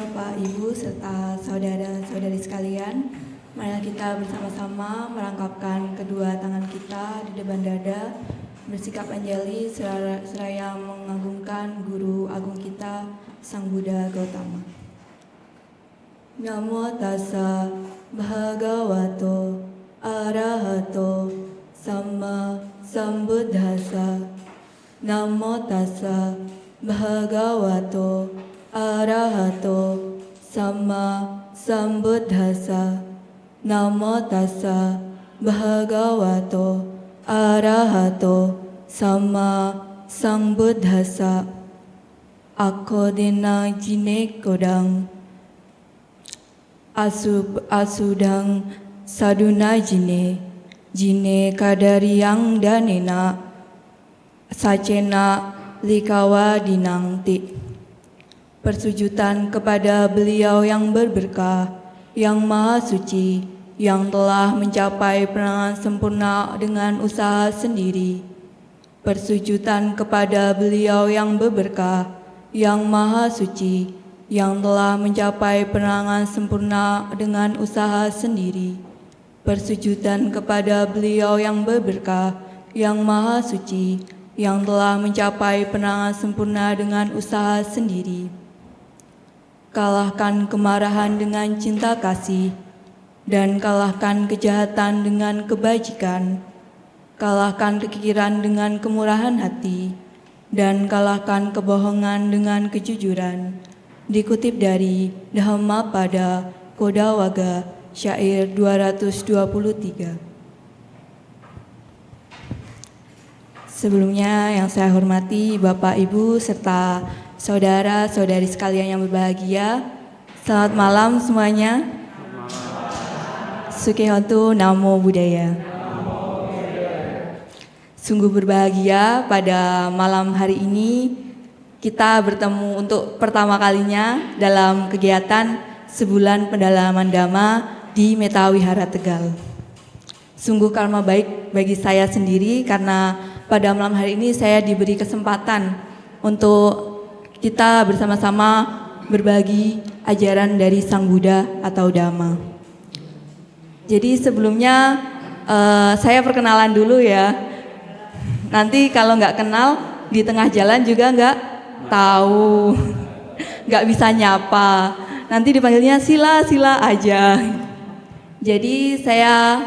Bapak, Ibu, serta saudara-saudari sekalian, marilah kita bersama-sama merangkapkan kedua tangan kita di depan dada, bersikap anjali seraya mengagungkan Guru Agung kita, Sang Buddha Gautama. Namo tassa bhagavato arahato samma sambuddhassa. Namo tassa bhagavato arahato samma sambuddhassa. Namo tassa bhagavato arahato samma sambuddhassa. Akodena jine kodang asudang saduna jine kadariang danena sacena likawa dinangti. Persujudan kepada beliau yang berberkah, yang maha suci, yang telah mencapai penanganan sempurna dengan usaha sendiri. Persujudan kepada beliau yang berberkah, yang maha suci, yang telah mencapai penanganan sempurna dengan usaha sendiri. Persujudan kepada beliau yang berberkah, yang maha suci, yang telah mencapai penanganan sempurna dengan usaha sendiri. Kalahkan kemarahan dengan cinta kasih, dan kalahkan kejahatan dengan kebajikan. Kalahkan kekikiran dengan kemurahan hati, dan kalahkan kebohongan dengan kejujuran. Dikutip dari Dhammapada Kodawaga, syair 223. Sebelumnya yang saya hormati Bapak, Ibu, serta saudara-saudari sekalian yang berbahagia, selamat malam semuanya. Sukihotu Namo Buddhaya. Sungguh berbahagia pada malam hari ini kita bertemu untuk pertama kalinya dalam kegiatan sebulan pendalaman Dhamma di Metta Wihara Tegal. Sungguh karma baik bagi saya sendiri karena pada malam hari ini saya diberi kesempatan untuk kita bersama-sama berbagi ajaran dari Sang Buddha atau Dhamma. Jadi sebelumnya saya perkenalan dulu ya. Nanti kalau nggak kenal di tengah jalan juga nggak tahu, nggak bisa nyapa. Nanti dipanggilnya sila aja. Jadi saya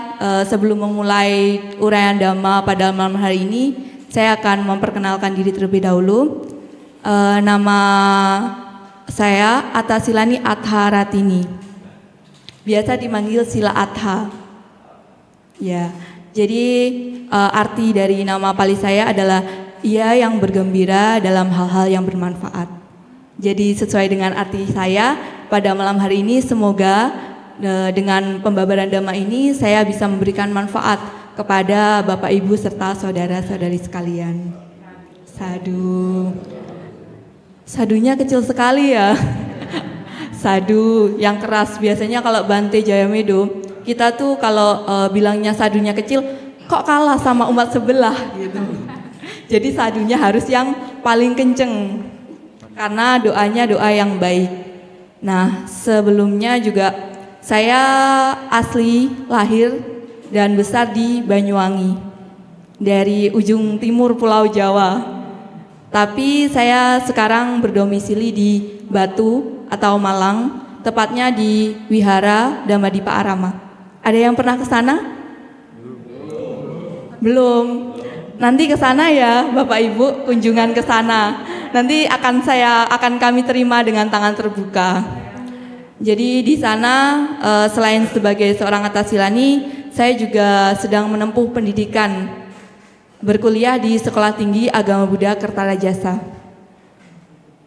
sebelum memulai uraian Dhamma pada malam hari ini, saya akan memperkenalkan diri terlebih dahulu. Nama saya Atasilani Atha Ratini, biasa dipanggil Sila Atha. Ya, jadi arti dari nama Pali saya adalah ia yang bergembira dalam hal-hal yang bermanfaat. Jadi sesuai dengan arti saya pada malam hari ini, semoga dengan pembabaran Dhamma ini saya bisa memberikan manfaat kepada Bapak, Ibu, serta saudara-saudari sekalian. Sadu. Sadunya kecil sekali ya. Sadu yang keras. Biasanya kalau Bante Jayamedo, kita tuh kalau bilangnya sadunya kecil, kok kalah sama umat sebelah gitu. Jadi sadunya harus yang paling kenceng, karena doanya doa yang baik. Nah, sebelumnya juga saya asli lahir dan besar di Banyuwangi, dari ujung timur Pulau Jawa. Tapi saya sekarang berdomisili di Batu atau Malang, tepatnya di Wihara Dhammadippa Arama. Ada yang pernah ke sana? Belum. Nanti ke sana ya, Bapak Ibu, kunjungan ke sana. Nanti akan kami terima dengan tangan terbuka. Jadi di sana selain sebagai seorang Atasilani, saya juga sedang menempuh pendidikan berkuliah di Sekolah Tinggi Agama Buddha Kertarajasa.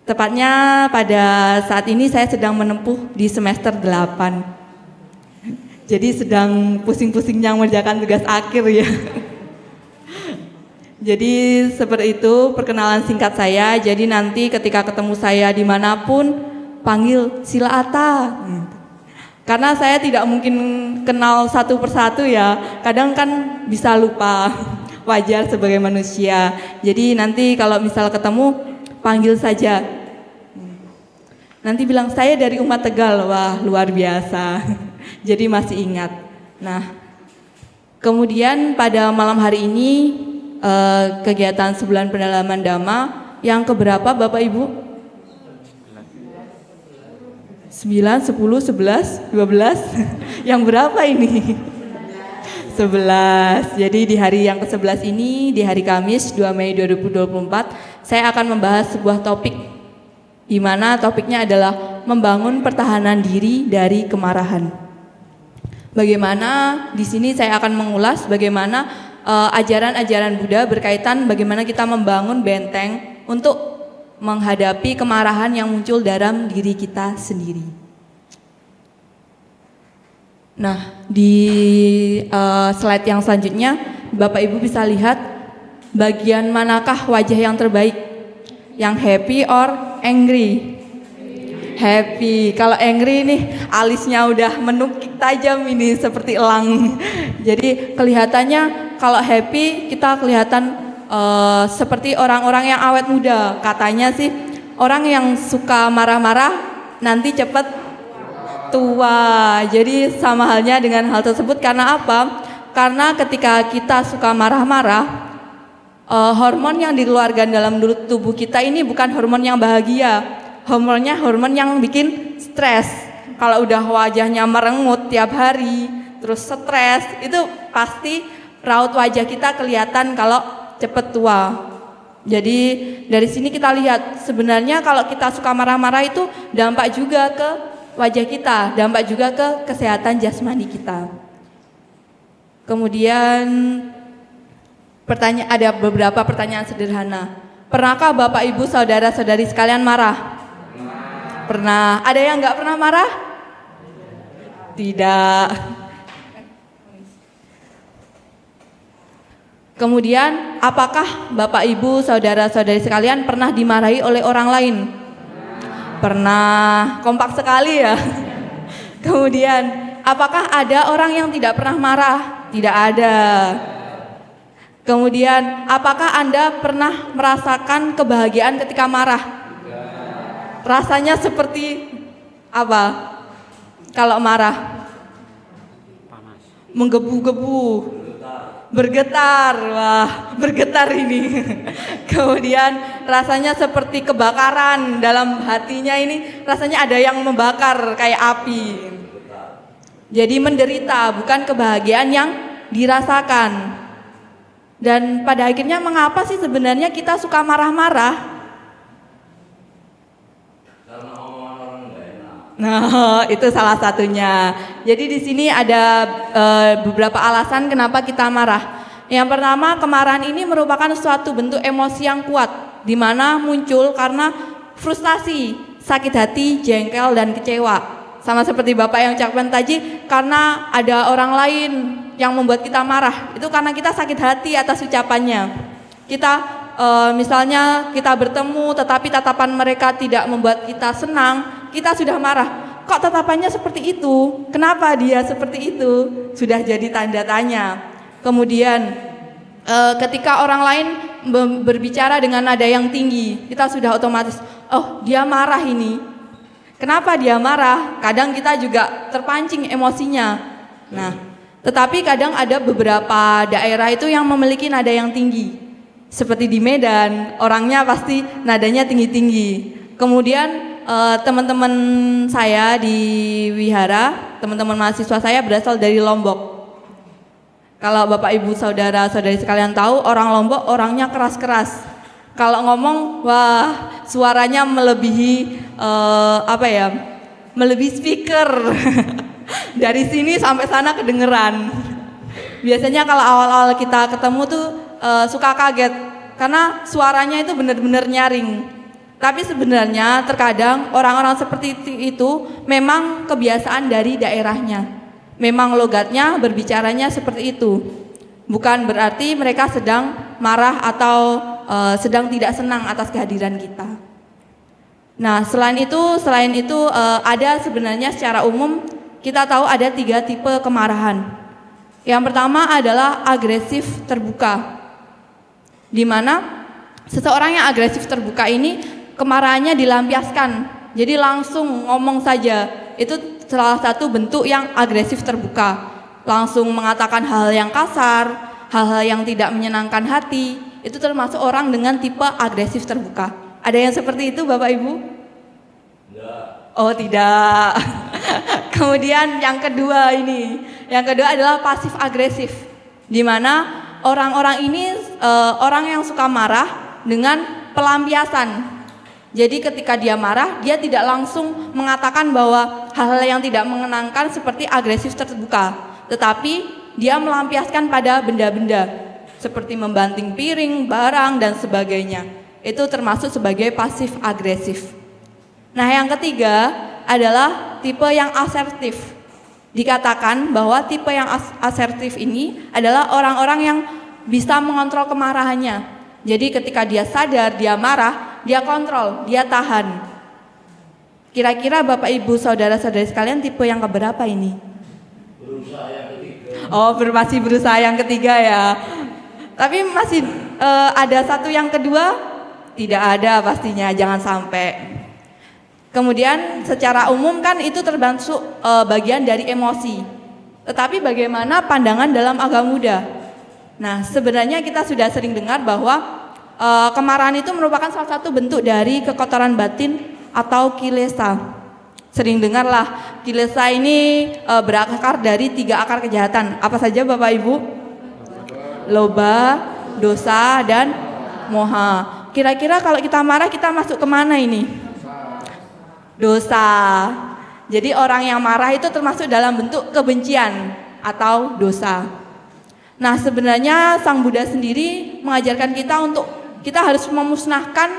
Tepatnya pada saat ini saya sedang menempuh di semester 8. Jadi sedang pusing-pusingnya mengerjakan tugas akhir ya. Jadi seperti itu perkenalan singkat saya. Jadi nanti ketika ketemu saya dimanapun, panggil Sila Atta. Karena saya tidak mungkin kenal satu persatu ya. Kadang kan bisa lupa. Wajar sebagai manusia. Jadi nanti kalau misal ketemu, panggil saja. Nanti bilang saya dari umat Tegal, wah luar biasa. Jadi masih ingat. Nah, kemudian pada malam hari ini kegiatan sebulan pendalaman Dhamma yang keberapa Bapak Ibu? 9, 10, 11, 12. Yang berapa ini? 11. Jadi di hari yang ke-11 ini, di hari Kamis 2 Mei 2024, saya akan membahas sebuah topik di mana topiknya adalah membangun pertahanan diri dari kemarahan. Bagaimana di sini saya akan mengulas bagaimana ajaran-ajaran Buddha berkaitan bagaimana kita membangun benteng untuk menghadapi kemarahan yang muncul dalam diri kita sendiri. Nah, di slide yang selanjutnya Bapak Ibu bisa lihat bagian manakah wajah yang terbaik, yang happy or angry? Happy. Kalau angry nih alisnya udah menukik tajam ini seperti elang. Jadi kelihatannya kalau happy kita kelihatan seperti orang-orang yang awet muda. Katanya sih orang yang suka marah-marah nanti cepat tua. Jadi sama halnya dengan hal tersebut. Karena apa? Karena ketika kita suka marah-marah, hormon yang dikeluarkan dalam tubuh kita ini bukan hormon yang bahagia. Hormonnya hormon yang bikin stres. Kalau udah wajahnya merengut tiap hari, terus stres, itu pasti raut wajah kita kelihatan kalau cepet tua. Jadi dari sini kita lihat sebenarnya kalau kita suka marah-marah itu dampak juga ke wajah kita, dampak juga ke kesehatan jasmani kita. Kemudian ada beberapa pertanyaan sederhana. Pernahkah Bapak Ibu saudara-saudari sekalian marah? Pernah. Ada yang nggak pernah marah? Tidak. Kemudian, apakah Bapak Ibu saudara-saudari sekalian pernah dimarahi oleh orang lain? Pernah. Kompak sekali ya. Kemudian, apakah ada orang yang tidak pernah marah? Tidak ada. Kemudian, apakah Anda pernah merasakan kebahagiaan ketika marah? Rasanya seperti apa? Kalau marah? Menggebu-gebu, bergetar, wah bergetar ini. Kemudian rasanya seperti kebakaran dalam hatinya ini, rasanya ada yang membakar kayak api. Jadi menderita, bukan kebahagiaan yang dirasakan. Dan pada akhirnya mengapa sih sebenarnya kita suka marah-marah? Nah, itu salah satunya. Jadi di sini ada beberapa alasan kenapa kita marah. Yang pertama, kemarahan ini merupakan suatu bentuk emosi yang kuat, di mana muncul karena frustasi, sakit hati, jengkel, dan kecewa. Sama seperti Bapak yang ucapkan tadi, karena ada orang lain yang membuat kita marah. Itu karena kita sakit hati atas ucapannya. Kita misalnya kita bertemu, tetapi tatapan mereka tidak membuat kita senang. Kita sudah marah, kok tatapannya seperti itu? Kenapa dia seperti itu? Sudah jadi tanda tanya. Kemudian ketika orang lain berbicara dengan nada yang tinggi, kita sudah otomatis, oh dia marah ini. Kenapa dia marah? Kadang kita juga terpancing emosinya. Nah, tetapi kadang ada beberapa daerah itu yang memiliki nada yang tinggi. Seperti di Medan, orangnya pasti nadanya tinggi-tinggi. Kemudian teman-teman saya di wihara, teman-teman mahasiswa saya berasal dari Lombok. Kalau Bapak Ibu saudara-saudari sekalian tahu, orang Lombok orangnya keras-keras. Kalau ngomong, wah suaranya melebihi melebihi speaker. Dari sini sampai sana kedengeran. Biasanya kalau awal-awal kita ketemu tuh suka kaget karena suaranya itu benar-benar nyaring. Tapi sebenarnya terkadang orang-orang seperti itu memang kebiasaan dari daerahnya. Memang logatnya berbicaranya seperti itu. Bukan berarti mereka sedang marah atau sedang tidak senang atas kehadiran kita. Nah, selain itu ada sebenarnya secara umum kita tahu ada 3 tipe kemarahan. Yang pertama adalah agresif terbuka. Di mana seseorang yang agresif terbuka ini kemarahannya dilampiaskan jadi langsung ngomong saja. Itu salah satu bentuk yang agresif terbuka. Langsung mengatakan hal yang kasar, hal-hal yang tidak menyenangkan hati. Itu termasuk orang dengan tipe agresif terbuka. Ada yang seperti itu Bapak Ibu? Tidak. Oh tidak. Kemudian yang kedua ini, yang kedua adalah pasif agresif, di mana orang-orang ini orang yang suka marah dengan pelampiasan. Jadi ketika dia marah, dia tidak langsung mengatakan bahwa hal-hal yang tidak mengenangkan seperti agresif terbuka, tetapi dia melampiaskan pada benda-benda seperti membanting piring, barang dan sebagainya. Itu termasuk sebagai pasif agresif. Nah, yang ketiga adalah tipe yang asertif. Dikatakan bahwa tipe yang asertif ini adalah orang-orang yang bisa mengontrol kemarahannya. Jadi ketika dia sadar dia marah, dia kontrol, dia tahan. Kira-kira Bapak Ibu saudara-saudari sekalian tipe yang keberapa ini? Berusaha yang ketiga. Oh, masih berusaha yang ketiga ya. Tapi masih ada satu yang kedua? Tidak ada pastinya, jangan sampai. Kemudian secara umum kan itu termasuk bagian dari emosi. Tetapi bagaimana pandangan dalam agama Buddha? Nah, sebenarnya kita sudah sering dengar bahwa kemarahan itu merupakan salah satu bentuk dari kekotoran batin atau kilesa. Sering dengarlah, kilesa ini berakar dari 3 akar kejahatan. Apa saja Bapak Ibu? Loba, dosa, dan moha. Kira-kira kalau kita marah kita masuk kemana ini? Dosa. Jadi orang yang marah itu termasuk dalam bentuk kebencian atau dosa. Nah, sebenarnya Sang Buddha sendiri mengajarkan kita untuk kita harus memusnahkan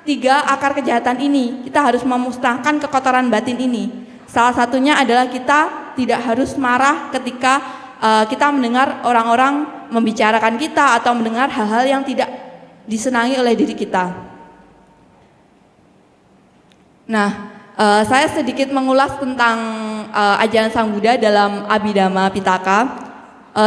3 akar kejahatan ini. Kita harus memusnahkan kekotoran batin ini. Salah satunya adalah kita tidak harus marah ketika kita mendengar orang-orang membicarakan kita atau mendengar hal-hal yang tidak disenangi oleh diri kita. Nah, saya sedikit mengulas tentang ajaran Sang Buddha dalam Abhidhamma Pitaka.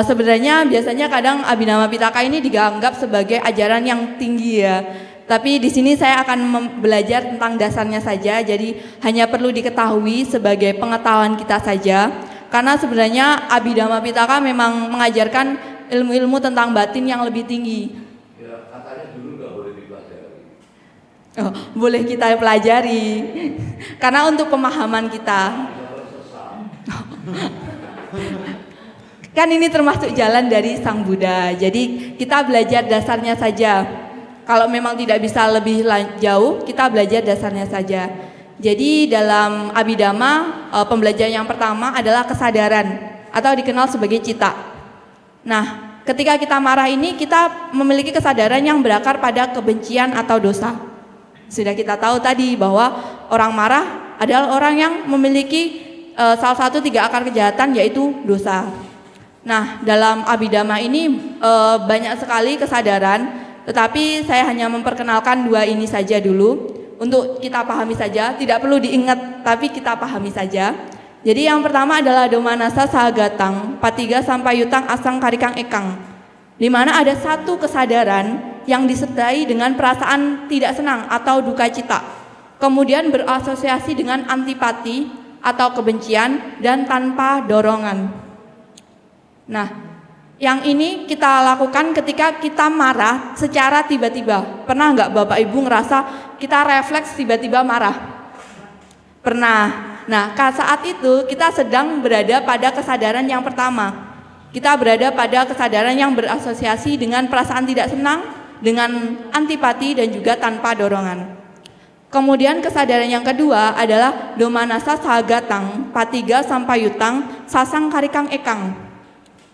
Sebenarnya biasanya kadang Abhidhamma Pitaka ini dianggap sebagai ajaran yang tinggi ya. Tapi di sini saya akan belajar tentang dasarnya saja. Jadi hanya perlu diketahui sebagai pengetahuan kita saja. Karena sebenarnya Abhidhamma Pitaka memang mengajarkan ilmu-ilmu tentang batin yang lebih tinggi. Ya, katanya dulu nggak boleh dipelajari. Oh, boleh kita pelajari. Karena untuk pemahaman kita. Kan ini termasuk jalan dari Sang Buddha. Jadi kita belajar dasarnya saja. Kalau memang tidak bisa lebih jauh, kita belajar dasarnya saja. Jadi dalam Abhidhamma, pembelajaran yang pertama adalah kesadaran atau dikenal sebagai cita. Nah, ketika kita marah ini, kita memiliki kesadaran yang berakar pada kebencian atau dosa. Sudah kita tahu tadi bahwa orang marah adalah orang yang memiliki salah satu 3 akar kejahatan, yaitu dosa. Nah, dalam Abhidhamma ini banyak sekali kesadaran, tetapi saya hanya memperkenalkan 2 ini saja dulu untuk kita pahami saja, tidak perlu diingat tapi kita pahami saja. Jadi yang pertama adalah Domanassa Sahagatang, Patiga Sampayutang Asang Karikang Ekang, di mana ada satu kesadaran yang disertai dengan perasaan tidak senang atau duka cita, kemudian berasosiasi dengan antipati atau kebencian dan tanpa dorongan. Nah, yang ini kita lakukan ketika kita marah secara tiba-tiba. Pernah nggak Bapak Ibu ngerasa kita refleks tiba-tiba marah? Pernah. Nah, saat itu kita sedang berada pada kesadaran yang pertama. Kita berada pada kesadaran yang berasosiasi dengan perasaan tidak senang, dengan antipati dan juga tanpa dorongan. Kemudian kesadaran yang kedua adalah Domanassa Sahagatang, Patiga Sampayutang, Sasang Karikang Ekang.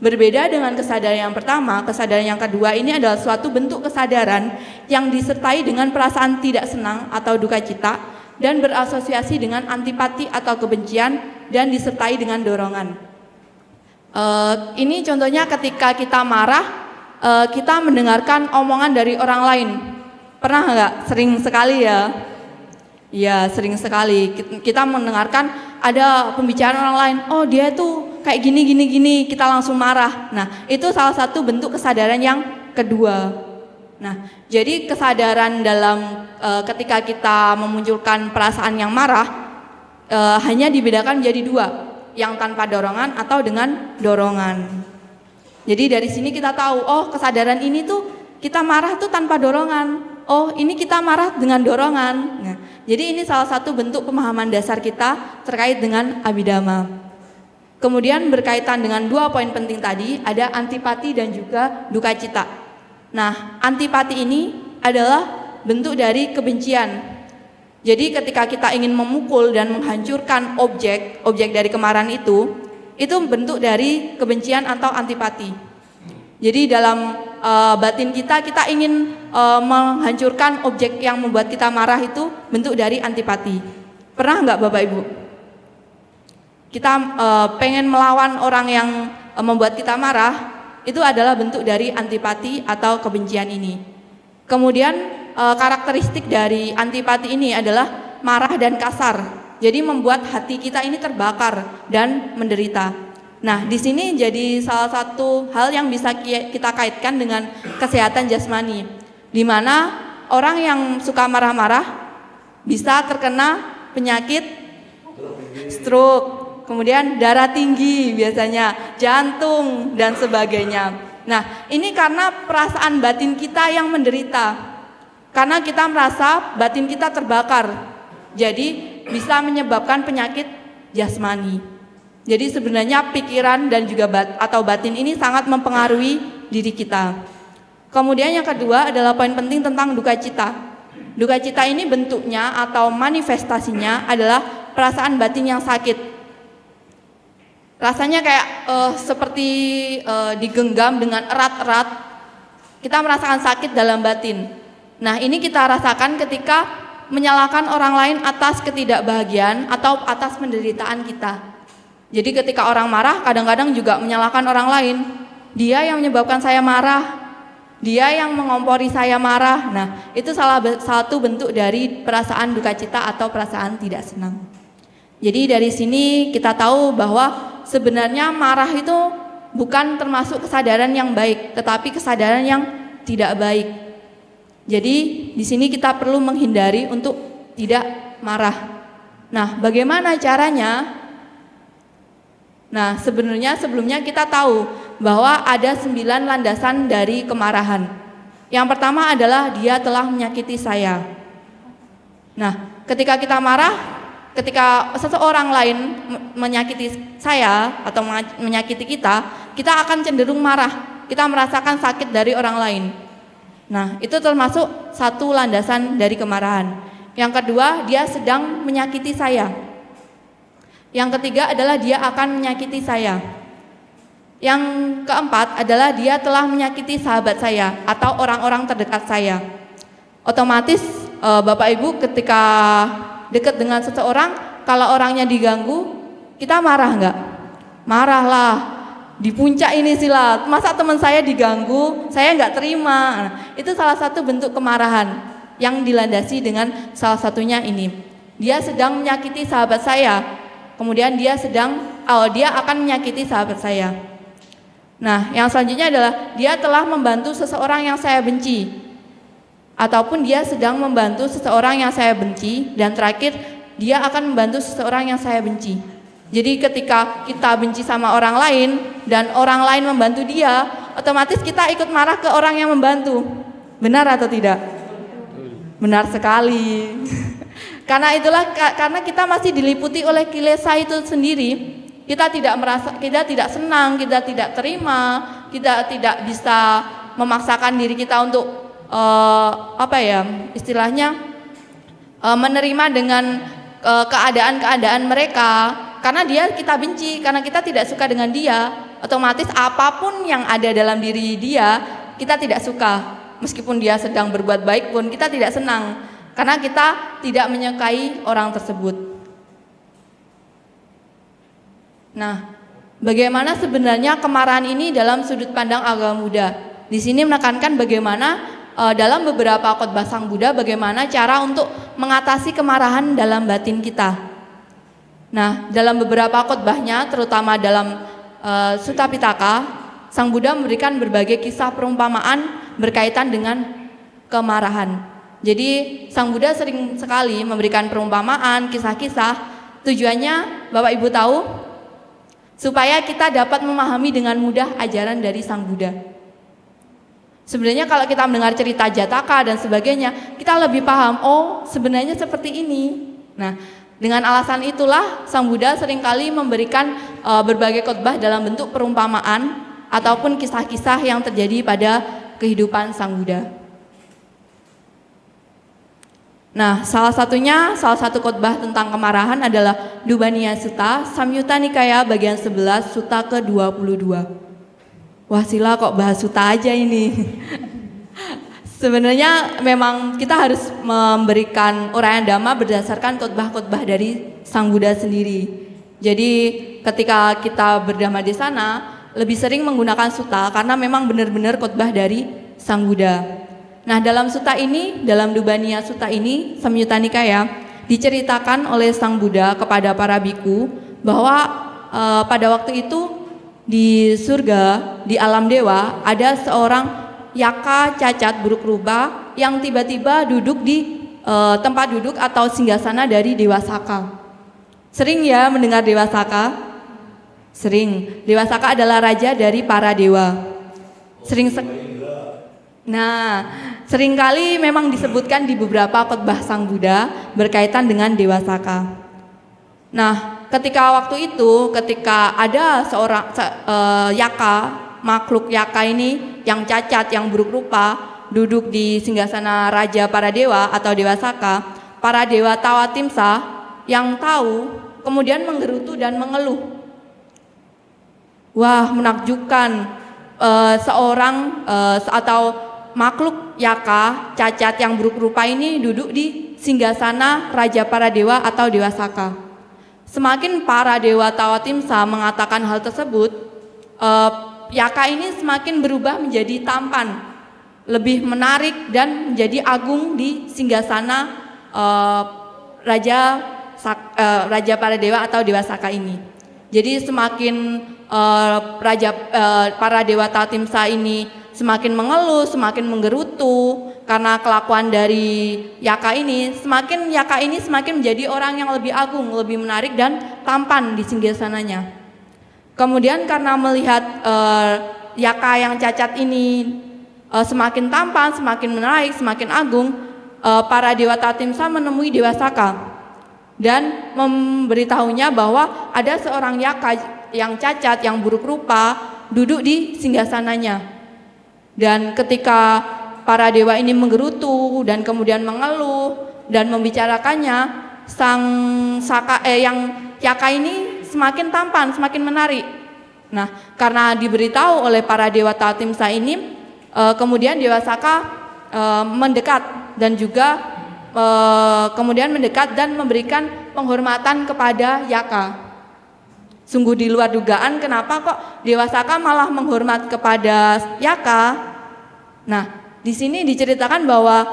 Berbeda dengan kesadaran yang pertama, kesadaran yang kedua ini adalah suatu bentuk kesadaran yang disertai dengan perasaan tidak senang atau duka cita dan berasosiasi dengan antipati atau kebencian dan disertai dengan dorongan. Ini contohnya ketika kita marah, kita mendengarkan omongan dari orang lain. Pernah nggak? Sering sekali ya. Iya, sering sekali kita mendengarkan ada pembicaraan orang lain. Oh, dia tuh kayak gini, kita langsung marah. Nah, itu salah satu bentuk kesadaran yang kedua. Nah, jadi kesadaran dalam ketika kita memunculkan perasaan yang marah hanya dibedakan menjadi dua, yang tanpa dorongan atau dengan dorongan. Jadi dari sini kita tahu, oh kesadaran ini tuh kita marah tuh tanpa dorongan. Oh ini kita marah dengan dorongan. Nah, jadi ini salah satu bentuk pemahaman dasar kita terkait dengan abhidhamma. Kemudian berkaitan dengan dua poin penting tadi, ada antipati dan juga duka cita. Nah, antipati ini adalah bentuk dari kebencian. Jadi ketika kita ingin memukul dan menghancurkan objek dari kemarahan itu bentuk dari kebencian atau antipati. Jadi dalam batin kita ingin menghancurkan objek yang membuat kita marah, itu bentuk dari antipati. Pernah nggak Bapak Ibu? Kita pengen melawan orang yang membuat kita marah, itu adalah bentuk dari antipati atau kebencian ini. Kemudian karakteristik dari antipati ini adalah marah dan kasar. Jadi membuat hati kita ini terbakar dan menderita. Nah, di sini jadi salah satu hal yang bisa kita kaitkan dengan kesehatan jasmani, di mana orang yang suka marah-marah bisa terkena penyakit stroke, kemudian darah tinggi biasanya, jantung dan sebagainya. Nah, ini karena perasaan batin kita yang menderita, karena kita merasa batin kita terbakar. Jadi bisa menyebabkan penyakit jasmani. Jadi sebenarnya pikiran dan juga batin ini sangat mempengaruhi diri kita. Kemudian yang kedua adalah poin penting tentang duka cita. Duka cita ini bentuknya atau manifestasinya adalah perasaan batin yang sakit. Rasanya kayak seperti digenggam dengan erat-erat. Kita merasakan sakit dalam batin. Nah, ini kita rasakan ketika menyalahkan orang lain atas ketidakbahagiaan atau atas penderitaan kita. Jadi ketika orang marah kadang-kadang juga menyalahkan orang lain. Dia yang menyebabkan saya marah, dia yang mengompori saya marah. Nah, itu salah satu bentuk dari perasaan duka cita atau perasaan tidak senang. Jadi dari sini kita tahu bahwa sebenarnya marah itu bukan termasuk kesadaran yang baik, tetapi kesadaran yang tidak baik. Jadi di sini kita perlu menghindari untuk tidak marah. Nah, bagaimana caranya? Nah, sebenarnya sebelumnya kita tahu bahwa ada 9 landasan dari kemarahan. Yang pertama adalah dia telah menyakiti saya. Nah, ketika kita marah, ketika seseorang lain menyakiti saya atau menyakiti kita akan cenderung marah. Kita merasakan sakit dari orang lain. Nah, itu termasuk satu landasan dari kemarahan. Yang kedua, dia sedang menyakiti saya. Yang ketiga adalah dia akan menyakiti saya. Yang keempat adalah dia telah menyakiti sahabat saya atau orang-orang terdekat saya. Otomatis Bapak Ibu ketika dekat dengan seseorang, kalau orangnya diganggu, kita marah nggak? Marahlah. Di puncak ini silat, masa teman saya diganggu, saya nggak terima. Nah, itu salah satu bentuk kemarahan yang dilandasi dengan salah satunya ini. Dia sedang menyakiti sahabat saya, kemudian dia akan menyakiti sahabat saya. Nah, yang selanjutnya adalah dia telah membantu seseorang yang saya benci, ataupun dia sedang membantu seseorang yang saya benci, dan terakhir dia akan membantu seseorang yang saya benci. Jadi ketika kita benci sama orang lain dan orang lain membantu dia, otomatis kita ikut marah ke orang yang membantu. Benar atau tidak? Benar sekali. Karena kita masih diliputi oleh kilesa itu sendiri. Kita tidak senang, kita tidak terima, kita tidak bisa memaksakan diri kita untuk menerima dengan keadaan-keadaan mereka. Karena kita benci, karena kita tidak suka dengan dia, otomatis apapun yang ada dalam diri dia, kita tidak suka. Meskipun dia sedang berbuat baik pun kita tidak senang, karena kita tidak menyukai orang tersebut. Nah, bagaimana sebenarnya kemarahan ini dalam sudut pandang agama Buddha? Di sini menekankan bagaimana dalam beberapa khotbah Sang Buddha, bagaimana cara untuk mengatasi kemarahan dalam batin kita. Nah, dalam beberapa khotbahnya, terutama dalam Sutta Pitaka, Sang Buddha memberikan berbagai kisah perumpamaan berkaitan dengan kemarahan. Jadi Sang Buddha sering sekali memberikan perumpamaan, kisah-kisah. Tujuannya Bapak Ibu tahu? Supaya kita dapat memahami dengan mudah ajaran dari Sang Buddha. Sebenarnya kalau kita mendengar cerita Jataka dan sebagainya, kita lebih paham, oh sebenarnya seperti ini. Nah, dengan alasan itulah Sang Buddha seringkali memberikan berbagai khotbah dalam bentuk perumpamaan ataupun kisah-kisah yang terjadi pada kehidupan Sang Buddha. Nah, salah satu khotbah tentang kemarahan adalah Dubaniya Sutta, Samyutta Nikaya bagian 11, Sutta ke-22. Wah, sila kok bahas sutta aja ini. Sebenarnya memang kita harus memberikan uraian dhamma berdasarkan khotbah-khotbah dari Sang Buddha sendiri. Jadi ketika kita berdhamma di sana, lebih sering menggunakan sutta karena memang benar-benar khotbah dari Sang Buddha. Nah, dalam sutta ini, dalam Dubaniya Sutta ini, Samyutta Nikaya, diceritakan oleh Sang Buddha kepada para biku bahwa pada waktu itu di surga, di alam dewa, ada seorang yaka cacat buruk rupa yang tiba-tiba duduk di tempat duduk atau singgasana dari Dewa Saka. Sering ya mendengar Dewa Saka? Sering. Dewa Saka adalah raja dari para dewa. Seringkali memang disebutkan di beberapa khotbah Sang Buddha berkaitan dengan Dewa Saka. Nah, ketika waktu itu, ketika ada seorang yaka, makhluk yaka ini yang cacat, yang buruk rupa, duduk di singgasana raja para dewa atau Dewa Saka, para dewa Tawatimsa yang tahu kemudian menggerutu dan mengeluh. Wah, menakjubkan, seorang atau makhluk yaka cacat yang buruk rupa ini duduk di singgasana raja para dewa atau Dewa Saka. Semakin para dewa Tawatimsa mengatakan hal tersebut, yaka ini semakin berubah menjadi tampan, lebih menarik dan menjadi agung di singgasana raja para dewa atau Dewa Saka ini. Jadi semakin para dewa Tawatimsa ini semakin mengeluh, semakin menggerutu karena kelakuan dari yaka ini, semakin menjadi orang yang lebih agung, lebih menarik dan tampan di singgasananya. Kemudian karena melihat yaka yang cacat ini semakin tampan, semakin menarik, semakin agung, para dewa Tawatimsa menemui Dewa Saka dan memberitahunya bahwa ada seorang yaka yang cacat, yang buruk rupa duduk di singgasananya. Dan ketika para dewa ini menggerutu dan kemudian mengeluh dan membicarakannya, yang yaka ini semakin tampan, semakin menarik. Nah, karena diberitahu oleh para dewa Tawatimsa ini, kemudian Dewa Saka mendekat dan memberikan penghormatan kepada yaka. Sungguh di luar dugaan, kenapa kok Dewa Saka malah menghormat kepada yaka. Nah, di sini diceritakan bahwa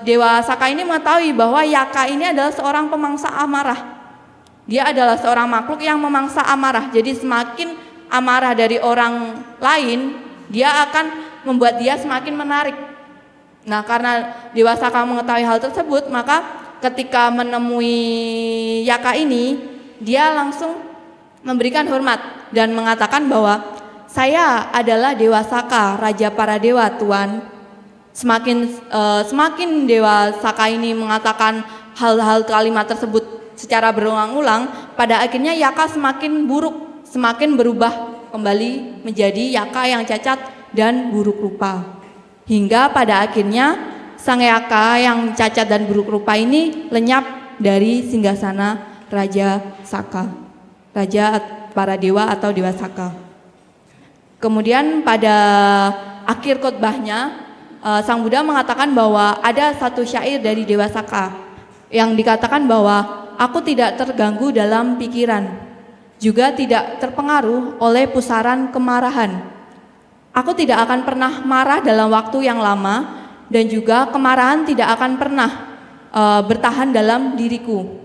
Dewa Saka ini mengetahui bahwa yaka ini adalah seorang pemangsa amarah. Dia adalah seorang makhluk yang memangsa amarah. Jadi semakin amarah dari orang lain, dia akan membuat dia semakin menarik. Nah, karena Dewa Saka mengetahui hal tersebut, maka ketika menemui yaka ini, dia langsung memberikan hormat dan mengatakan bahwa saya adalah Dewa Saka, raja para dewa, Tuan. Semakin Dewa Saka ini mengatakan hal-hal kalimat tersebut secara berulang-ulang, pada akhirnya yaka semakin buruk, semakin berubah kembali menjadi yaka yang cacat dan buruk rupa. Hingga pada akhirnya sang yaka yang cacat dan buruk rupa ini lenyap dari singgasana Raja Saka, raja para dewa atau Dewa Saka. Kemudian pada akhir khotbahnya, Sang Buddha mengatakan bahwa ada satu syair dari Dewa Saka yang dikatakan bahwa aku tidak terganggu dalam pikiran, juga tidak terpengaruh oleh pusaran kemarahan. Aku tidak akan pernah marah dalam waktu yang lama, dan juga kemarahan tidak akan pernah bertahan dalam diriku.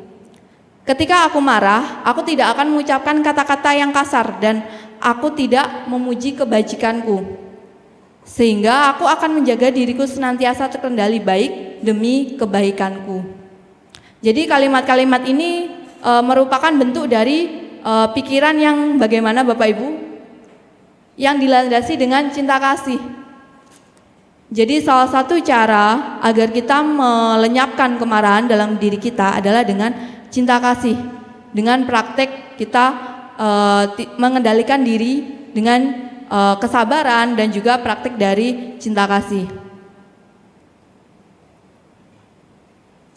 Ketika aku marah, aku tidak akan mengucapkan kata-kata yang kasar dan aku tidak memuji kebajikanku. sehingga aku akan menjaga diriku senantiasa terkendali baik demi kebaikanku. Jadi kalimat-kalimat ini merupakan bentuk dari pikiran yang bagaimana Bapak Ibu? Yang dilandasi dengan cinta kasih. Jadi salah satu cara agar kita melenyapkan kemarahan dalam diri kita adalah dengan cinta kasih. Dengan praktek kita mengendalikan diri dengan kesabaran dan juga praktek dari cinta kasih.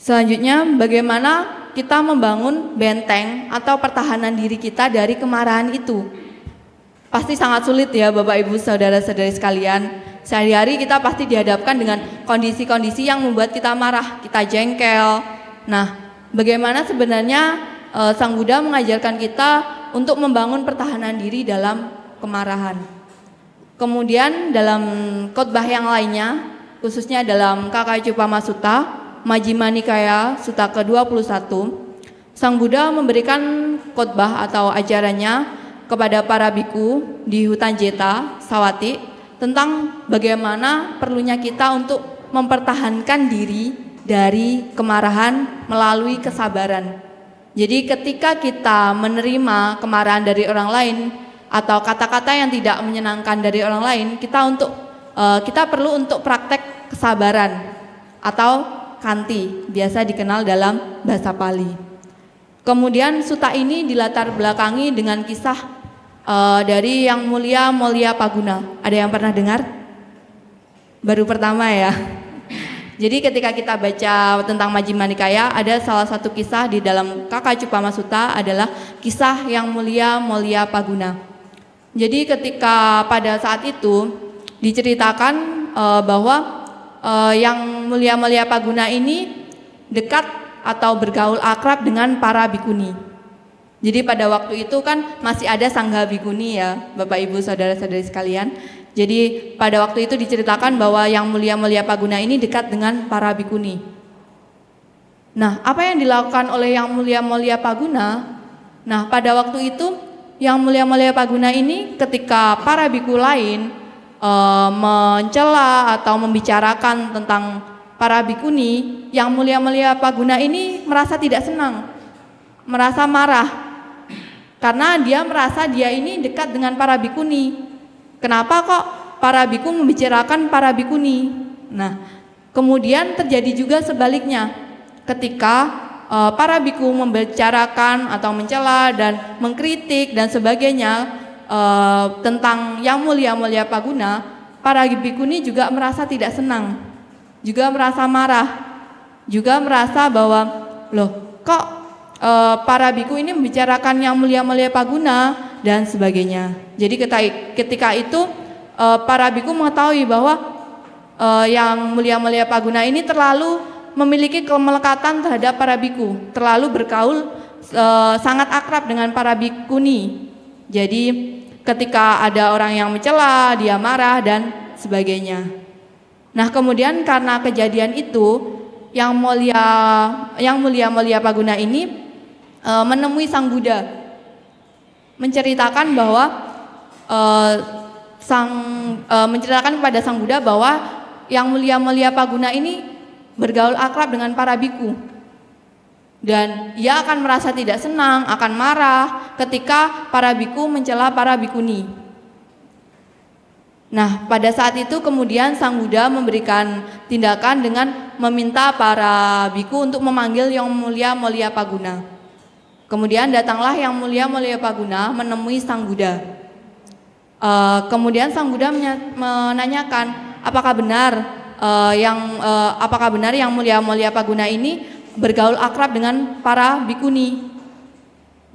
Selanjutnya, bagaimana kita membangun benteng atau pertahanan diri kita dari kemarahan itu? Pasti sangat sulit ya Bapak Ibu saudara-saudari sekalian. Sehari-hari kita pasti dihadapkan dengan kondisi-kondisi yang membuat kita marah, kita jengkel. Nah, bagaimana sebenarnya Sang Buddha mengajarkan kita untuk membangun pertahanan diri dalam kemarahan. Kemudian dalam khotbah yang lainnya, khususnya dalam Kakacupama Sutta, Majjhima Nikaya Sutta ke-21, Sang Buddha memberikan khotbah atau ajarannya kepada para biku di hutan Jeta, Sawati, tentang bagaimana perlunya kita untuk mempertahankan diri dari kemarahan melalui kesabaran. Jadi ketika kita menerima kemarahan dari orang lain atau kata-kata yang tidak menyenangkan dari orang lain, kita perlu untuk praktek kesabaran atau kanti, biasa dikenal dalam bahasa Pali. Kemudian sutta ini dilatar belakangi dengan kisah dari Yang Mulia Mauliapaguna. Ada yang pernah dengar? Baru pertama ya. Jadi ketika kita baca tentang Majjhima Nikaya, ada salah satu kisah di dalam Kakacupama Sutta adalah kisah Yang Mulia Mauliapaguna. Jadi ketika pada saat itu diceritakan bahwa Yang Mulia Mauliapaguna ini dekat atau bergaul akrab dengan para bikuni. Jadi pada waktu itu kan masih ada sangga bikuni ya Bapak Ibu saudara-saudari sekalian. Jadi pada waktu itu diceritakan bahwa Yang Mulia Mauliapaguna ini dekat dengan para bikuni. Nah, apa yang dilakukan oleh Yang Mulia Mauliapaguna? Nah, pada waktu itu Yang Mulia Mauliapaguna ini ketika para biku lain mencela atau membicarakan tentang para bikuni, Yang Mulia Mauliapaguna ini merasa tidak senang, merasa marah. Karena dia merasa dia ini dekat dengan para bikuni. Kenapa kok para biku membicarakan para bikuni? Nah, kemudian terjadi juga sebaliknya. Ketika para biku membicarakan atau mencela dan mengkritik dan sebagainya tentang Yang Mulia Mauliapaguna, para bikuni juga merasa tidak senang, juga merasa marah, juga merasa bahwa loh kok para biku ini membicarakan Yang Mulia Mauliapaguna dan sebagainya. Jadi ketika itu para biku mengetahui bahwa Yang Mulia Mauliapaguna ini terlalu memiliki kemelekatan terhadap para biku, terlalu bergaul sangat akrab dengan para bikuni. Jadi ketika ada orang yang mencela, dia marah dan sebagainya. Nah, kemudian karena kejadian itu Yang Mulia Mauliapaguna ini menemui Sang Buddha, menceritakan bahwa menceritakan kepada Sang Buddha bahwa Yang Mulia Mauliapaguna ini bergaul akrab dengan para biku dan ia akan merasa tidak senang, akan marah ketika para biku mencela para bikuni. Nah, pada saat itu kemudian Sang Buddha memberikan tindakan dengan meminta para biku untuk memanggil Yang Mulia Mauliapaguna. Kemudian datanglah Yang Mulia Mauliapaguna menemui Sang Buddha. Kemudian Sang Buddha menanyakan, apakah benar Yang Mulia Mauliapaguna ini bergaul akrab dengan para bikuni?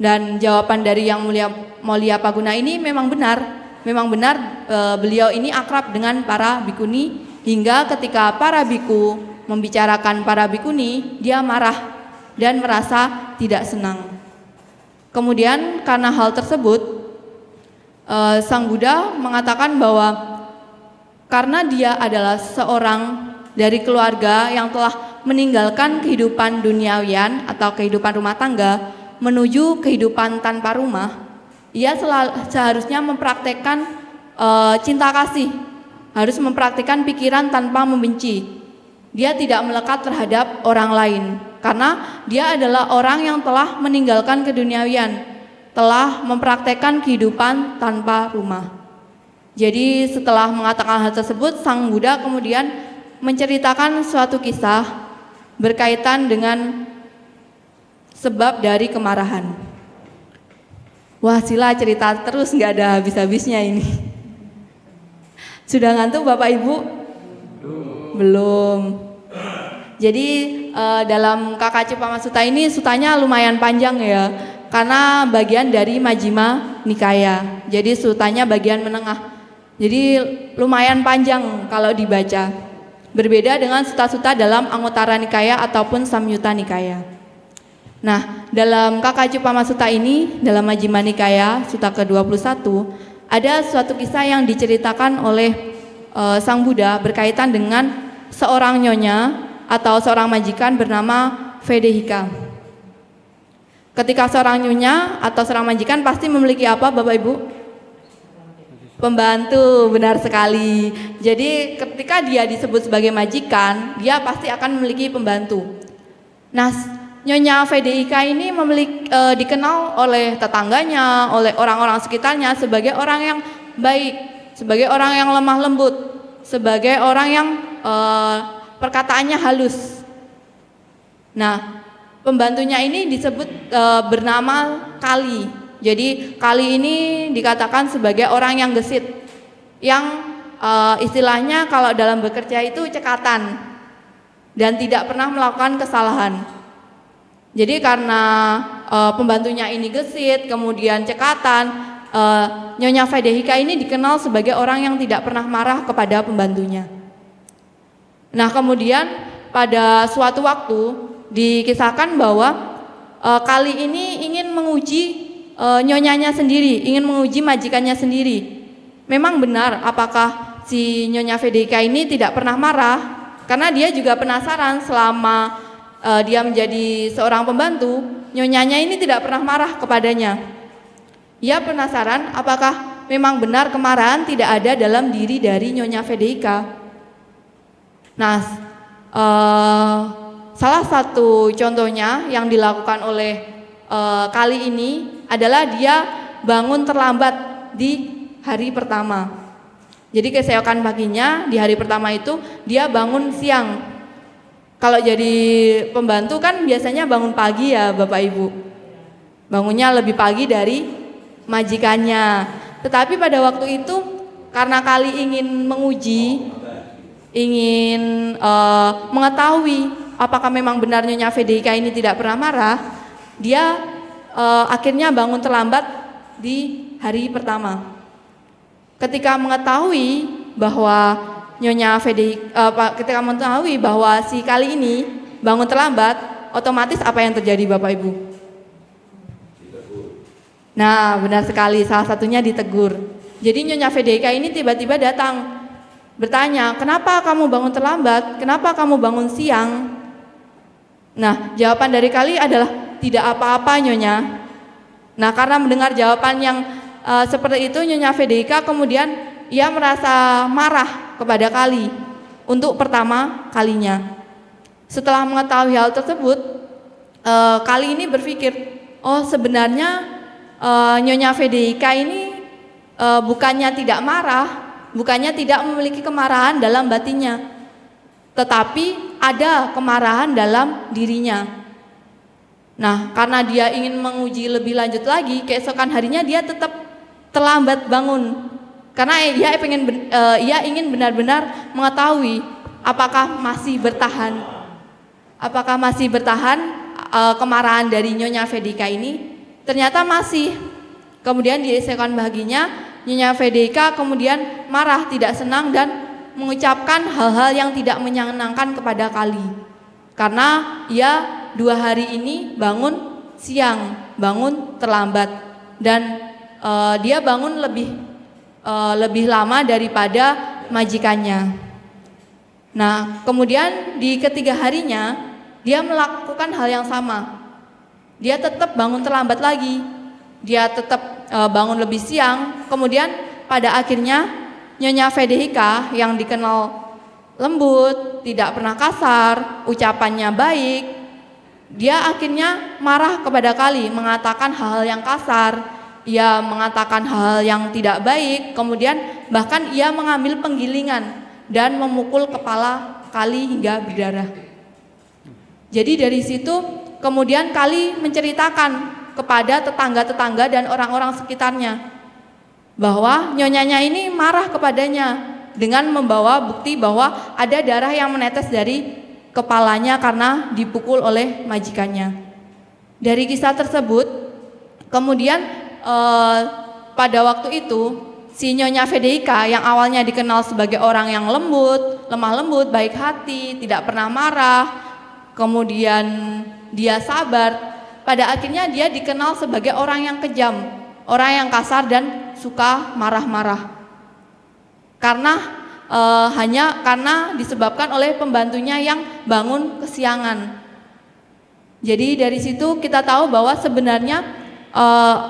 Dan jawaban dari Yang Mulia Mauliapaguna ini memang benar. Beliau ini akrab dengan para bikuni hingga ketika para biku membicarakan para bikuni, dia marah dan merasa tidak senang. Kemudian karena hal tersebut Sang Buddha mengatakan bahwa karena dia adalah seorang dari keluarga yang telah meninggalkan kehidupan duniawian atau kehidupan rumah tangga menuju kehidupan tanpa rumah, ia seharusnya mempraktekkan cinta kasih harus mempraktikkan pikiran tanpa membenci. Dia tidak melekat terhadap orang lain, karena dia adalah orang yang telah meninggalkan keduniawian, telah mempraktekkan kehidupan tanpa rumah. Jadi setelah mengatakan hal tersebut, Sang Buddha kemudian menceritakan suatu kisah berkaitan dengan sebab dari kemarahan. Wah, Sila cerita terus nggak ada habis-habisnya ini. Sudah ngantuk Bapak Ibu? Belum. Jadi dalam KKC Pamasutta ini sutanya lumayan panjang ya, karena bagian dari Majjhima Nikaya. Jadi sutanya bagian menengah. Jadi lumayan panjang kalau dibaca. Berbeda dengan suta-suta dalam Anguttara Nikaya ataupun Samyutta Nikaya. Nah, dalam KKC Pamasutta ini, dalam Majjhima Nikaya, Sutta ke-21, ada suatu kisah yang diceritakan oleh Sang Buddha berkaitan dengan seorang nyonya atau seorang majikan bernama Vedehika. Ketika seorang nyonya atau seorang majikan pasti memiliki apa Bapak Ibu? Pembantu, benar sekali. Jadi ketika dia disebut sebagai majikan, dia pasti akan memiliki pembantu. Nah, Nyonya Vedehika ini dikenal oleh tetangganya, oleh orang-orang sekitarnya sebagai orang yang baik, sebagai orang yang lemah lembut, sebagai orang yang perkataannya halus. Nah, pembantunya ini disebut bernama Kali. Jadi Kali ini dikatakan sebagai orang yang gesit, yang istilahnya kalau dalam bekerja itu cekatan dan tidak pernah melakukan kesalahan. Jadi karena pembantunya ini gesit, kemudian cekatan, Nyonya Vedehika ini dikenal sebagai orang yang tidak pernah marah kepada pembantunya. Nah, kemudian pada suatu waktu dikisahkan bahwa Kali ini ingin menguji nyonyanya sendiri, ingin menguji majikannya sendiri. Memang benar apakah si Nyonya Vedehika ini tidak pernah marah, karena dia juga penasaran selama dia menjadi seorang pembantu, nyonyanya ini tidak pernah marah kepadanya. Ia penasaran apakah memang benar kemarahan tidak ada dalam diri dari Nyonya Vedehika. Nah, salah satu contohnya yang dilakukan oleh Kali ini adalah dia bangun terlambat di hari pertama. Jadi keesokan paginya di hari pertama itu dia bangun siang. Kalau jadi pembantu kan biasanya bangun pagi ya Bapak Ibu. Bangunnya lebih pagi dari majikannya. Tetapi pada waktu itu karena Kali ingin menguji, ingin mengetahui apakah memang benar Nyonya Vedehika ini tidak pernah marah, dia akhirnya bangun terlambat di hari pertama. Ketika mengetahui bahwa Nyonya Vedehika, ketika mengetahui bahwa si Kali ini bangun terlambat, otomatis apa yang terjadi Bapak Ibu? Nah, benar sekali, salah satunya ditegur. Jadi Nyonya Vedehika ini tiba-tiba datang bertanya, kenapa kamu bangun terlambat? Kenapa kamu bangun siang? Nah, jawaban dari Kali adalah tidak apa-apa Nyonya. Nah, karena mendengar jawaban yang seperti itu, Nyonya Vedehika kemudian ia merasa marah kepada Kali untuk pertama kalinya. Setelah mengetahui hal tersebut, Kali ini berpikir, oh sebenarnya Nyonya Vedehika ini bukannya tidak marah, bukannya tidak memiliki kemarahan dalam batinnya, tetapi ada kemarahan dalam dirinya. Nah, karena dia ingin menguji lebih lanjut lagi, keesokan harinya dia tetap terlambat bangun. Karena ia ingin benar-benar mengetahui apakah masih bertahan kemarahan dari Nyonya Vedehika ini. Ternyata masih. Kemudian di esokan paginya Nyonya Vedehika kemudian marah, tidak senang dan mengucapkan hal-hal yang tidak menyenangkan kepada Kali. Karena ia 2 hari ini bangun siang, bangun terlambat, dan dia bangun lebih lama daripada majikannya. Nah, kemudian di ketiga harinya dia melakukan hal yang sama. Dia tetap bangun terlambat lagi. Dia tetap bangun lebih siang. Kemudian pada akhirnya Nyonya Fedehika yang dikenal lembut, tidak pernah kasar, ucapannya baik, dia akhirnya marah kepada Kali, mengatakan hal-hal yang kasar, ia mengatakan hal yang tidak baik, kemudian bahkan ia mengambil penggilingan dan memukul kepala Kali hingga berdarah. Jadi dari situ kemudian Kali menceritakan kepada tetangga-tetangga dan orang-orang sekitarnya bahwa nyonyanya ini marah kepadanya dengan membawa bukti bahwa ada darah yang menetes dari kepalanya karena dipukul oleh majikannya. Dari kisah tersebut kemudian pada waktu itu si Nyonya Fedehika yang awalnya dikenal sebagai orang yang lembut, lemah lembut, baik hati, tidak pernah marah, kemudian dia sabar, pada akhirnya dia dikenal sebagai orang yang kejam, orang yang kasar dan suka marah-marah. Hanya karena disebabkan oleh pembantunya yang bangun kesiangan. Jadi dari situ kita tahu bahwa sebenarnya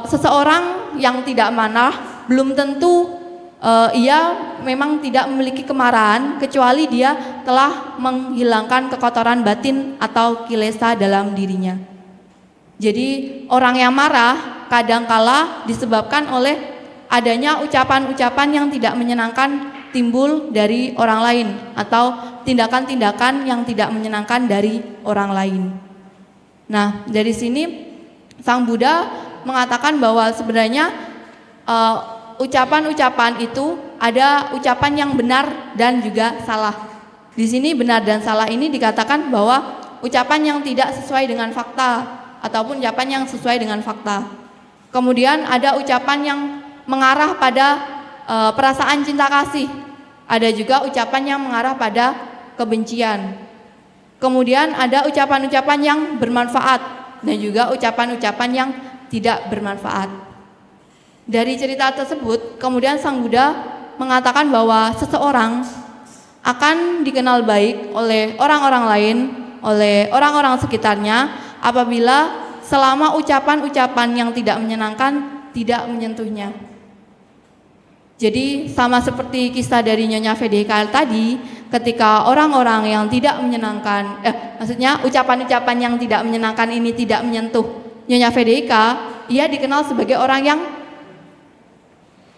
seseorang yang tidak marah belum tentu ia memang tidak memiliki kemarahan, kecuali dia telah menghilangkan kekotoran batin atau kilesa dalam dirinya. Jadi orang yang marah kadangkala disebabkan oleh adanya ucapan-ucapan yang tidak menyenangkan timbul dari orang lain atau tindakan-tindakan yang tidak menyenangkan dari orang lain. Nah, dari sini Sang Buddha mengatakan bahwa sebenarnya ucapan-ucapan itu ada ucapan yang benar dan juga salah. Di sini benar dan salah ini dikatakan bahwa ucapan yang tidak sesuai dengan fakta ataupun ucapan yang sesuai dengan fakta. Kemudian ada ucapan yang mengarah pada perasaan cinta kasih. Ada juga ucapan yang mengarah pada kebencian. Kemudian ada ucapan-ucapan yang bermanfaat dan juga ucapan-ucapan yang tidak bermanfaat. Dari cerita tersebut, kemudian Sang Buddha mengatakan bahwa seseorang akan dikenal baik oleh orang-orang lain, oleh orang-orang sekitarnya apabila selama ucapan-ucapan yang tidak menyenangkan tidak menyentuhnya. Jadi sama seperti kisah dari Nyonya Fedehika tadi, ketika orang-orang yang tidak menyenangkan, maksudnya ucapan-ucapan yang tidak menyenangkan ini tidak menyentuh Nyonya Fedehika, ia dikenal sebagai orang yang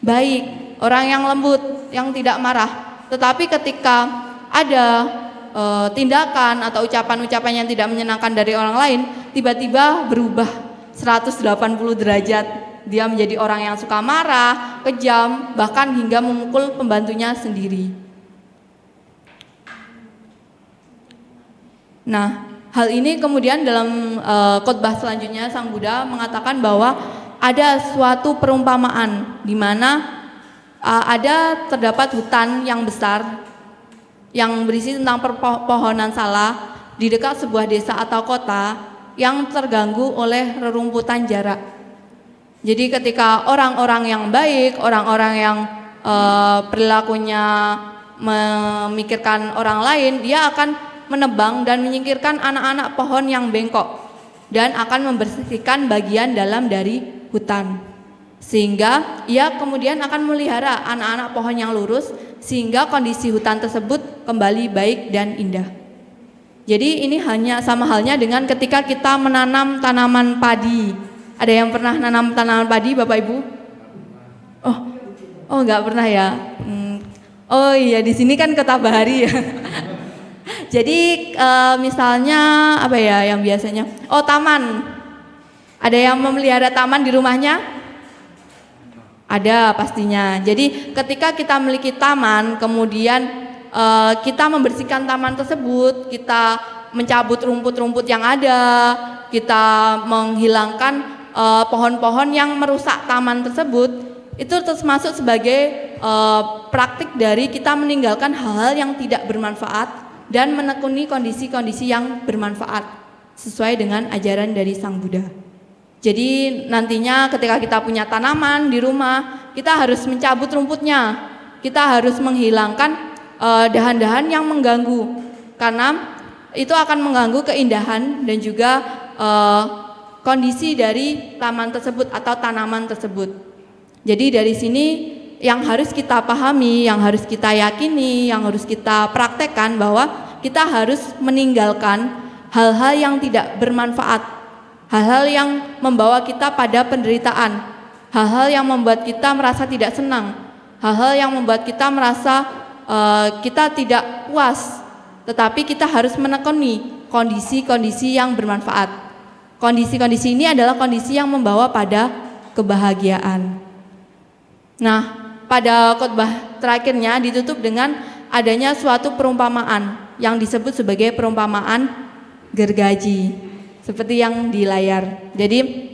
baik, orang yang lembut, yang tidak marah. Tetapi ketika ada tindakan atau ucapan-ucapan yang tidak menyenangkan dari orang lain, tiba-tiba berubah 180 derajat. Dia menjadi orang yang suka marah, kejam, bahkan hingga memukul pembantunya sendiri. Nah, hal ini kemudian dalam khotbah selanjutnya Sang Buddha mengatakan bahwa ada suatu perumpamaan di mana terdapat hutan yang besar yang berisi tentang perpohonan salah di dekat sebuah desa atau kota yang terganggu oleh rerumputan jarak. Jadi ketika orang-orang yang baik, orang-orang yang perilakunya memikirkan orang lain, dia akan menebang dan menyingkirkan anak-anak pohon yang bengkok dan akan membersihkan bagian dalam dari hutan. Sehingga ia kemudian akan memelihara anak-anak pohon yang lurus sehingga kondisi hutan tersebut kembali baik dan indah. Jadi ini hanya sama halnya dengan ketika kita menanam tanaman padi. Ada yang pernah nanam tanaman padi, Bapak Ibu? Oh, nggak pernah ya. Oh iya, di sini kan Kota Bahari ya. Jadi misalnya apa ya yang biasanya? Oh, taman. Ada yang memelihara taman di rumahnya? Ada pastinya. Jadi ketika kita memiliki taman, kemudian kita membersihkan taman tersebut, kita mencabut rumput-rumput yang ada, kita menghilangkan pohon-pohon yang merusak taman tersebut, itu termasuk sebagai praktik dari kita meninggalkan hal-hal yang tidak bermanfaat dan menekuni kondisi-kondisi yang bermanfaat sesuai dengan ajaran dari Sang Buddha. Jadi nantinya ketika kita punya tanaman di rumah, kita harus mencabut rumputnya, kita harus menghilangkan dahan-dahan yang mengganggu, karena itu akan mengganggu keindahan dan juga kondisi dari taman tersebut atau tanaman tersebut. Jadi dari sini yang harus kita pahami, yang harus kita yakini, yang harus kita praktekkan bahwa kita harus meninggalkan hal-hal yang tidak bermanfaat, hal-hal yang membawa kita pada penderitaan, hal-hal yang membuat kita merasa tidak senang, hal-hal yang membuat kita merasa kita tidak puas. Tetapi kita harus menekuni kondisi-kondisi yang bermanfaat. Kondisi-kondisi ini adalah kondisi yang membawa pada kebahagiaan. Nah, pada khotbah terakhirnya ditutup dengan adanya suatu perumpamaan yang disebut sebagai perumpamaan gergaji, seperti yang di layar. Jadi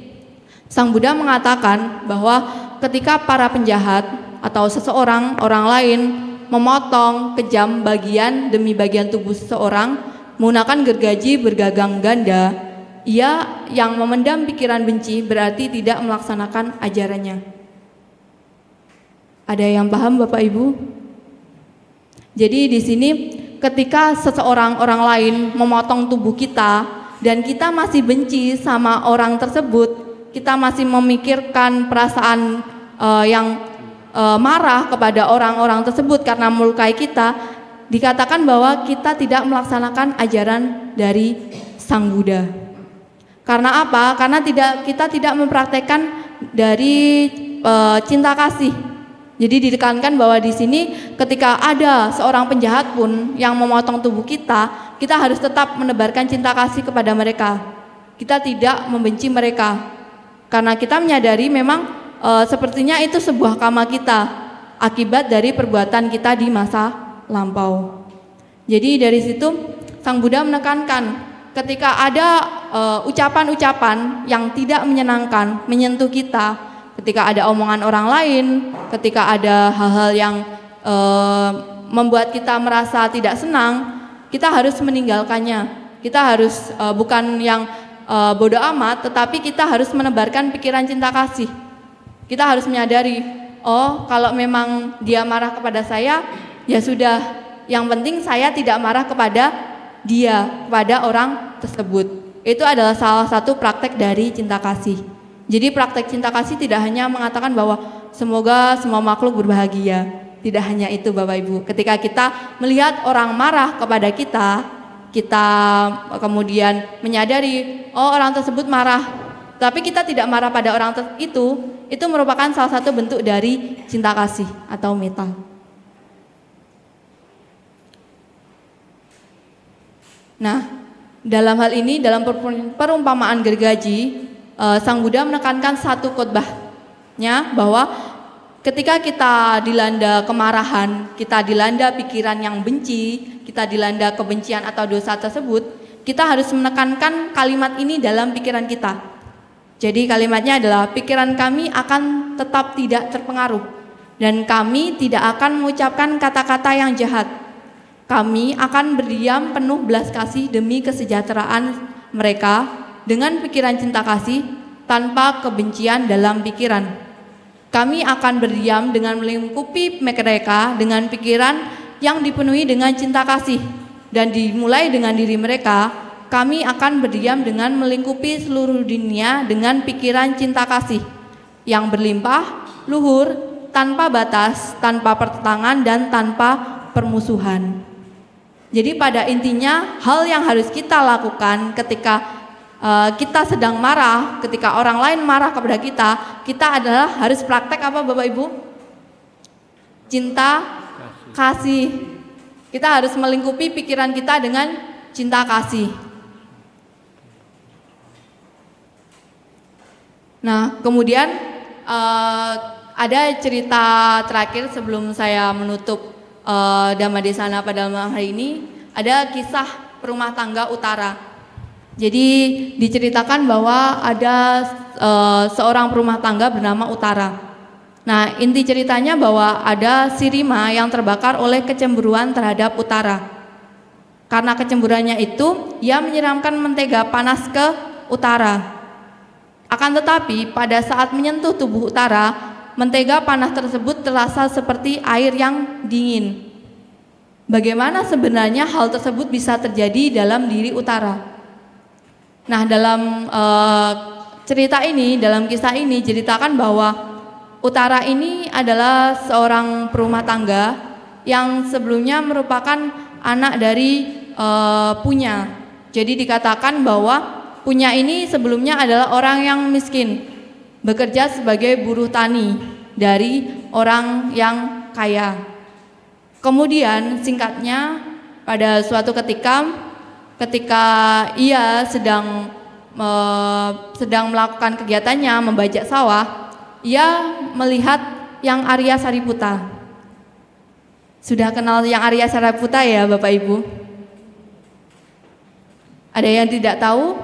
Sang Buddha mengatakan bahwa ketika para penjahat atau orang lain memotong, kejam bagian demi bagian tubuh seseorang menggunakan gergaji bergagang ganda, ia yang memendam pikiran benci berarti tidak melaksanakan ajarannya. Ada yang paham Bapak Ibu? Jadi di sini ketika orang lain memotong tubuh kita dan kita masih benci sama orang tersebut, kita masih memikirkan perasaan yang marah kepada orang-orang tersebut karena melukai kita, dikatakan bahwa kita tidak melaksanakan ajaran dari Sang Buddha. Karena apa? Karena kita tidak mempraktekkan dari cinta kasih. Jadi ditekankan bahwa di sini ketika ada seorang penjahat pun yang memotong tubuh kita harus tetap menebarkan cinta kasih kepada mereka. Kita tidak membenci mereka. Karena kita menyadari memang sepertinya itu sebuah karma kita akibat dari perbuatan kita di masa lampau. Jadi dari situ Sang Buddha menekankan ketika ada ucapan-ucapan yang tidak menyenangkan menyentuh kita, ketika ada omongan orang lain, ketika ada hal-hal yang membuat kita merasa tidak senang, kita harus meninggalkannya. Kita harus bukan yang bodoh amat, tetapi kita harus menebarkan pikiran cinta kasih. Kita harus menyadari, oh kalau memang dia marah kepada saya, ya sudah, yang penting saya tidak marah kepada dia, kepada orang tersebut. Itu adalah salah satu praktek dari cinta kasih. Jadi praktek cinta kasih tidak hanya mengatakan bahwa semoga semua makhluk berbahagia. Tidak hanya itu Bapak Ibu. Ketika kita melihat orang marah kepada kita kemudian menyadari, oh orang tersebut marah, tapi kita tidak marah pada orang itu merupakan salah satu bentuk dari cinta kasih atau metta. Nah, dalam hal ini, dalam perumpamaan gergaji, Sang Buddha menekankan satu khotbahnya bahwa ketika kita dilanda kemarahan, kita dilanda pikiran yang benci, kita dilanda kebencian atau dosa tersebut, kita harus menekankan kalimat ini dalam pikiran kita. Jadi kalimatnya adalah pikiran kami akan tetap tidak terpengaruh dan kami tidak akan mengucapkan kata-kata yang jahat. Kami akan berdiam penuh belas kasih demi kesejahteraan mereka dengan pikiran cinta kasih tanpa kebencian dalam pikiran. Kami akan berdiam dengan melingkupi mereka dengan pikiran yang dipenuhi dengan cinta kasih dan dimulai dengan diri mereka. Kami akan berdiam dengan melingkupi seluruh dunia dengan pikiran cinta kasih yang berlimpah, luhur, tanpa batas, tanpa pertentangan dan tanpa permusuhan. Jadi pada intinya hal yang harus kita lakukan ketika kita sedang marah, ketika orang lain marah kepada kita adalah harus praktek apa Bapak Ibu? Cinta kasih. Kita harus melingkupi pikiran kita dengan cinta kasih. Nah, kemudian ada cerita terakhir sebelum saya menutup Dhammadesana pada malam hari ini. Ada kisah rumah tangga utara. Jadi diceritakan bahwa ada seorang rumah tangga bernama Utara. Nah, inti ceritanya bahwa ada Sirima yang terbakar oleh kecemburuan terhadap Utara. Karena kecemburuannya itu, ia menyiramkan mentega panas ke Utara. Akan tetapi pada saat menyentuh tubuh Utara, mentega panas tersebut terasa seperti air yang dingin. Bagaimana sebenarnya hal tersebut bisa terjadi dalam diri Utara? Nah, dalam cerita ini, dalam kisah ini ceritakan bahwa Utara ini adalah seorang perumah tangga yang sebelumnya merupakan anak dari Punya. Jadi dikatakan bahwa Punya ini sebelumnya adalah orang yang miskin, bekerja sebagai buruh tani dari orang yang kaya. Kemudian singkatnya, pada suatu ketika ia sedang melakukan kegiatannya membajak sawah, ia melihat Yang Arya Sariputa. Sudah kenal Yang Arya Sariputa ya Bapak Ibu? Ada yang tidak tahu?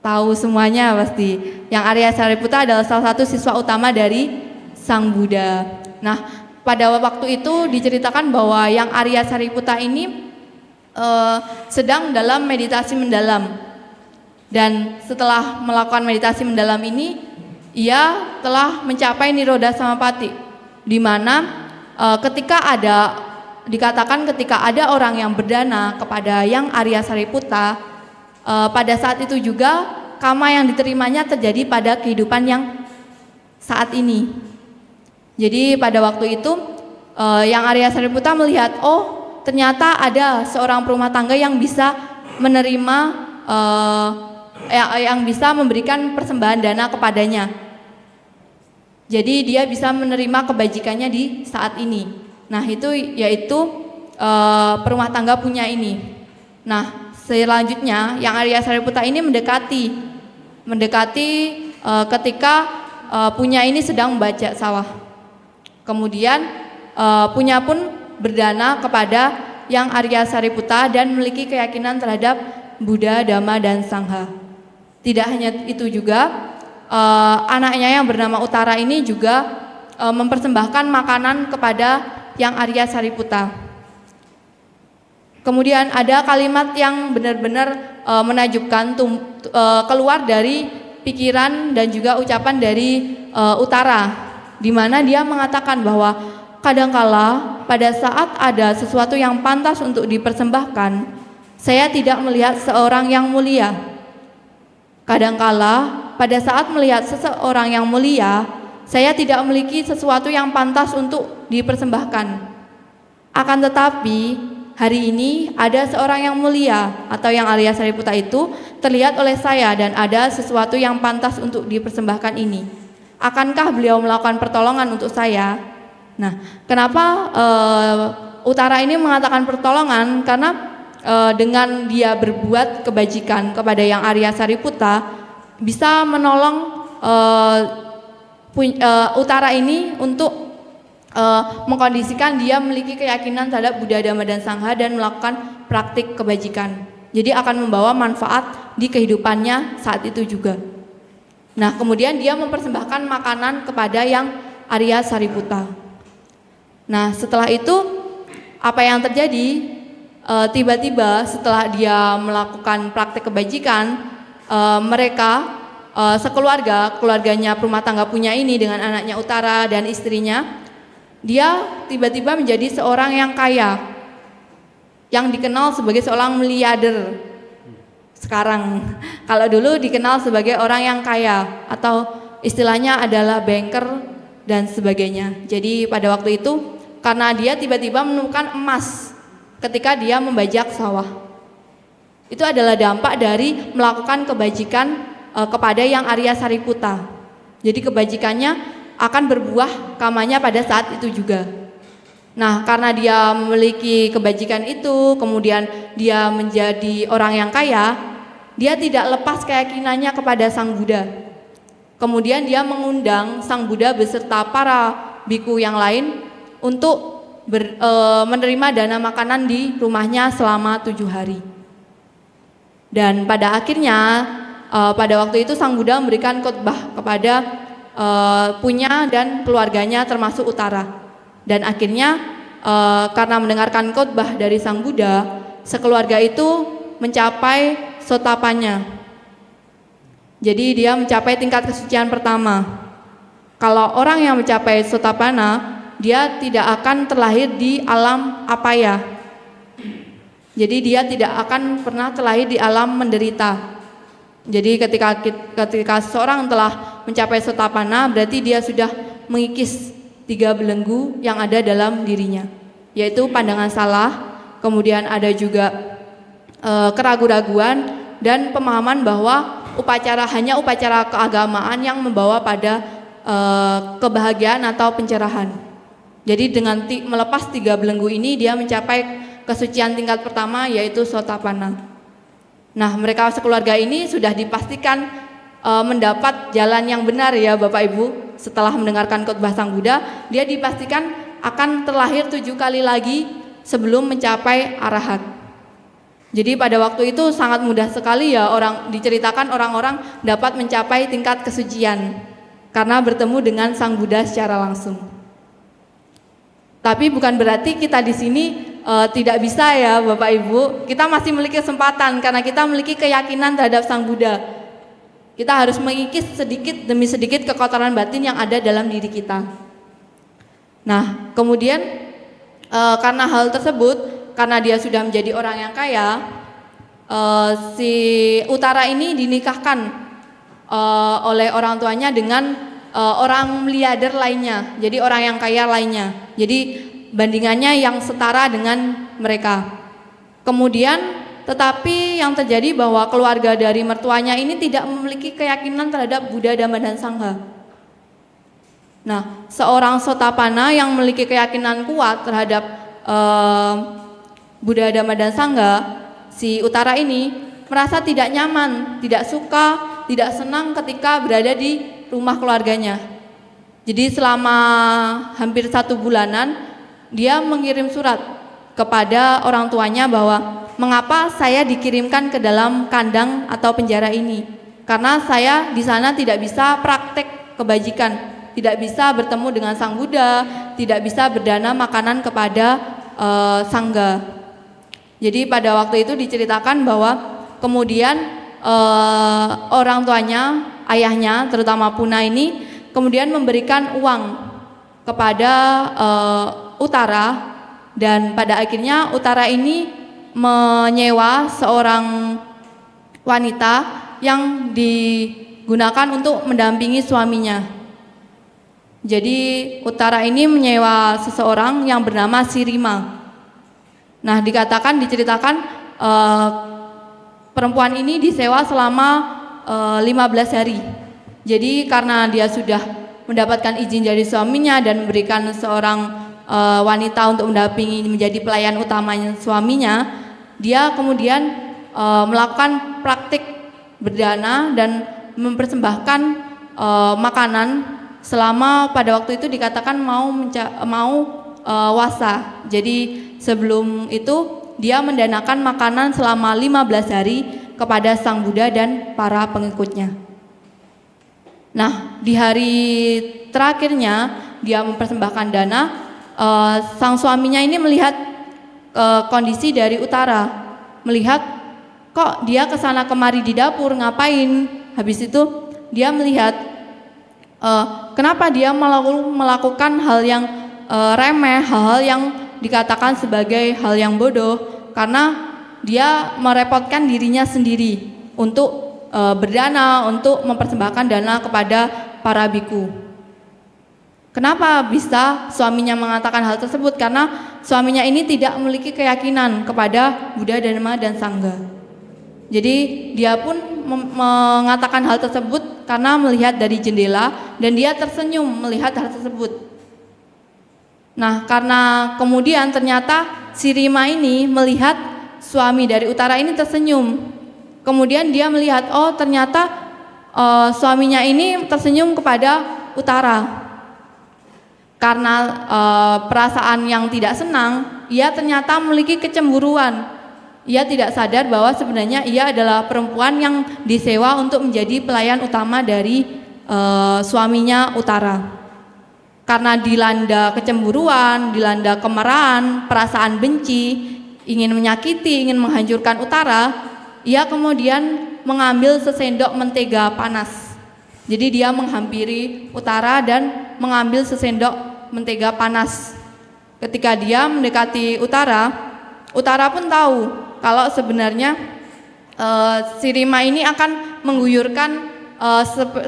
Tahu semuanya pasti. Yang Arya Sariputa adalah salah satu siswa utama dari Sang Buddha. Nah, pada waktu itu diceritakan bahwa Yang Arya Sariputa ini sedang dalam meditasi mendalam. Dan setelah melakukan meditasi mendalam ini, ia telah mencapai Nirodha Samapati, di mana dikatakan ketika ada orang yang berdana kepada Yang Arya Sariputa, pada saat itu juga karma yang diterimanya terjadi pada kehidupan yang saat ini. Jadi pada waktu itu Yang Arya Sariputa melihat, oh ternyata ada seorang perumah tangga yang bisa menerima yang bisa memberikan persembahan dana kepadanya. Jadi dia bisa menerima kebajikannya di saat ini. Nah itu yaitu perumah tangga Punya ini. Nah selanjutnya Yang Arya Sariputa ini mendekati ketika Punya ini sedang membajak sawah. Kemudian Punya pun berdana kepada Yang Arya Sariputa dan memiliki keyakinan terhadap Buddha, Dhamma, dan Sangha. Tidak hanya itu juga, anaknya yang bernama Utara ini juga mempersembahkan makanan kepada Yang Arya Sariputa. Kemudian ada kalimat yang benar-benar menakjubkan keluar dari pikiran dan juga ucapan dari Utara, di mana dia mengatakan bahwa kadangkala pada saat ada sesuatu yang pantas untuk dipersembahkan, saya tidak melihat seorang yang mulia. Kadangkala pada saat melihat seseorang yang mulia, saya tidak memiliki sesuatu yang pantas untuk dipersembahkan. Akan tetapi hari ini ada seorang yang mulia atau Yang Arya Sariputa itu terlihat oleh saya dan ada sesuatu yang pantas untuk dipersembahkan ini. Akankah beliau melakukan pertolongan untuk saya? Nah, kenapa Utara ini mengatakan pertolongan? Karena dengan dia berbuat kebajikan kepada Yang Arya Sariputa bisa menolong Utara ini untuk mengkondisikan dia memiliki keyakinan terhadap Buddha, Dhamma, dan Sangha dan melakukan praktik kebajikan. Jadi akan membawa manfaat di kehidupannya saat itu juga. Nah kemudian dia mempersembahkan makanan kepada Yang Arya Sariputa. Nah setelah itu apa yang terjadi? Tiba-tiba setelah dia melakukan praktek kebajikan, mereka keluarganya perumah tangga Punya ini dengan anaknya Utara dan istrinya, dia tiba-tiba menjadi seorang yang kaya, yang dikenal sebagai seorang miliarder. Sekarang, kalau dulu dikenal sebagai orang yang kaya atau istilahnya adalah banker dan sebagainya. Jadi pada waktu itu karena dia tiba-tiba menemukan emas ketika dia membajak sawah. Itu adalah dampak dari melakukan kebajikan kepada Yang Arya Sariputa. Jadi kebajikannya akan berbuah kamanya pada saat itu juga. Nah, karena dia memiliki kebajikan itu, kemudian dia menjadi orang yang kaya, dia tidak lepas keyakinannya kepada Sang Buddha. Kemudian dia mengundang Sang Buddha beserta para biku yang lain untuk menerima dana makanan di rumahnya selama 7 hari. Dan pada akhirnya pada waktu itu Sang Buddha memberikan khotbah kepada Punya dan keluarganya termasuk Utara. Dan akhirnya karena mendengarkan khotbah dari Sang Buddha, sekeluarga itu mencapai sotapanya. Jadi dia mencapai tingkat kesucian pertama. Kalau orang yang mencapai sotapana, dia tidak akan terlahir di alam apaya. Jadi dia tidak akan pernah terlahir di alam menderita. Jadi ketika seseorang telah mencapai Sotapana, berarti dia sudah mengikis 3 belenggu yang ada dalam dirinya, yaitu pandangan salah, kemudian ada juga keraguan-raguan dan pemahaman bahwa hanya upacara keagamaan yang membawa pada kebahagiaan atau pencerahan. Jadi dengan melepas 3 belenggu ini dia mencapai kesucian tingkat pertama, yaitu Sotapana. Nah, mereka sekeluarga ini sudah dipastikan mendapat jalan yang benar ya Bapak Ibu. Setelah mendengarkan khotbah Sang Buddha, dia dipastikan akan terlahir 7 kali lagi sebelum mencapai arahat. Jadi pada waktu itu sangat mudah sekali ya diceritakan orang-orang dapat mencapai tingkat kesucian karena bertemu dengan Sang Buddha secara langsung. Tapi bukan berarti kita di sini tidak bisa ya Bapak Ibu. Kita masih memiliki kesempatan karena kita memiliki keyakinan terhadap Sang Buddha. Kita harus mengikis sedikit demi sedikit kekotoran batin yang ada dalam diri kita. Nah, kemudian karena hal tersebut, karena dia sudah menjadi orang yang kaya, si Utara ini dinikahkan oleh orang tuanya dengan orang miliarder lainnya, jadi orang yang kaya lainnya. Jadi bandingannya yang setara dengan mereka. Kemudian tetapi yang terjadi bahwa keluarga dari mertuanya ini tidak memiliki keyakinan terhadap Buddha, Dhamma, dan Sangha. Nah, seorang Sotapana yang memiliki keyakinan kuat terhadap Buddha, Dhamma, dan Sangha, si Utara ini merasa tidak nyaman, tidak suka, tidak senang ketika berada di rumah keluarganya. Jadi selama hampir 1 bulanan dia mengirim surat kepada orang tuanya bahwa mengapa saya dikirimkan ke dalam kandang atau penjara ini? Karena saya di sana tidak bisa praktek kebajikan, tidak bisa bertemu dengan Sang Buddha, tidak bisa berdana makanan kepada Sangha. Jadi pada waktu itu diceritakan bahwa kemudian orang tuanya, ayahnya terutama Puna ini kemudian memberikan uang kepada Utara, dan pada akhirnya Utara ini menyewa seorang wanita yang digunakan untuk mendampingi suaminya. Jadi Utara ini menyewa seseorang yang bernama Sirima. Nah, diceritakan perempuan ini disewa selama 15 hari. Jadi karena dia sudah mendapatkan izin dari suaminya dan memberikan seorang wanita untuk mendampingi menjadi pelayan utamanya suaminya, dia kemudian melakukan praktik berdana dan mempersembahkan makanan selama pada waktu itu dikatakan mau wasa. Jadi sebelum itu dia mendanakan makanan selama 15 hari kepada Sang Buddha dan para pengikutnya. Nah, di hari terakhirnya dia mempersembahkan dana, sang suaminya ini melihat kondisi dari Utara, melihat kok dia kesana kemari di dapur ngapain. Habis itu dia melihat kenapa dia melakukan hal yang remeh, hal-hal yang dikatakan sebagai hal yang bodoh, karena dia merepotkan dirinya sendiri untuk berdana, untuk mempersembahkan dana kepada para biku. Kenapa bisa suaminya mengatakan hal tersebut? Karena suaminya ini tidak memiliki keyakinan kepada Buddha, Dhamma, dan Sangha. Jadi dia pun mengatakan hal tersebut karena melihat dari jendela dan dia tersenyum melihat hal tersebut. Nah, karena kemudian ternyata si Rima ini melihat suami dari Utara ini tersenyum. Kemudian dia melihat, oh ternyata suaminya ini tersenyum kepada Utara. Karena perasaan yang tidak senang, ia ternyata memiliki kecemburuan. Ia tidak sadar bahwa sebenarnya ia adalah perempuan yang disewa untuk menjadi pelayan utama dari suaminya Utara. Karena dilanda kecemburuan, dilanda kemarahan, perasaan benci, ingin menyakiti, ingin menghancurkan Utara, ia kemudian mengambil sesendok mentega panas. Jadi dia menghampiri Utara dan mengambil sesendok mentega panas. Ketika dia mendekati Utara, Utara pun tahu kalau sebenarnya si Rima ini akan mengguyurkan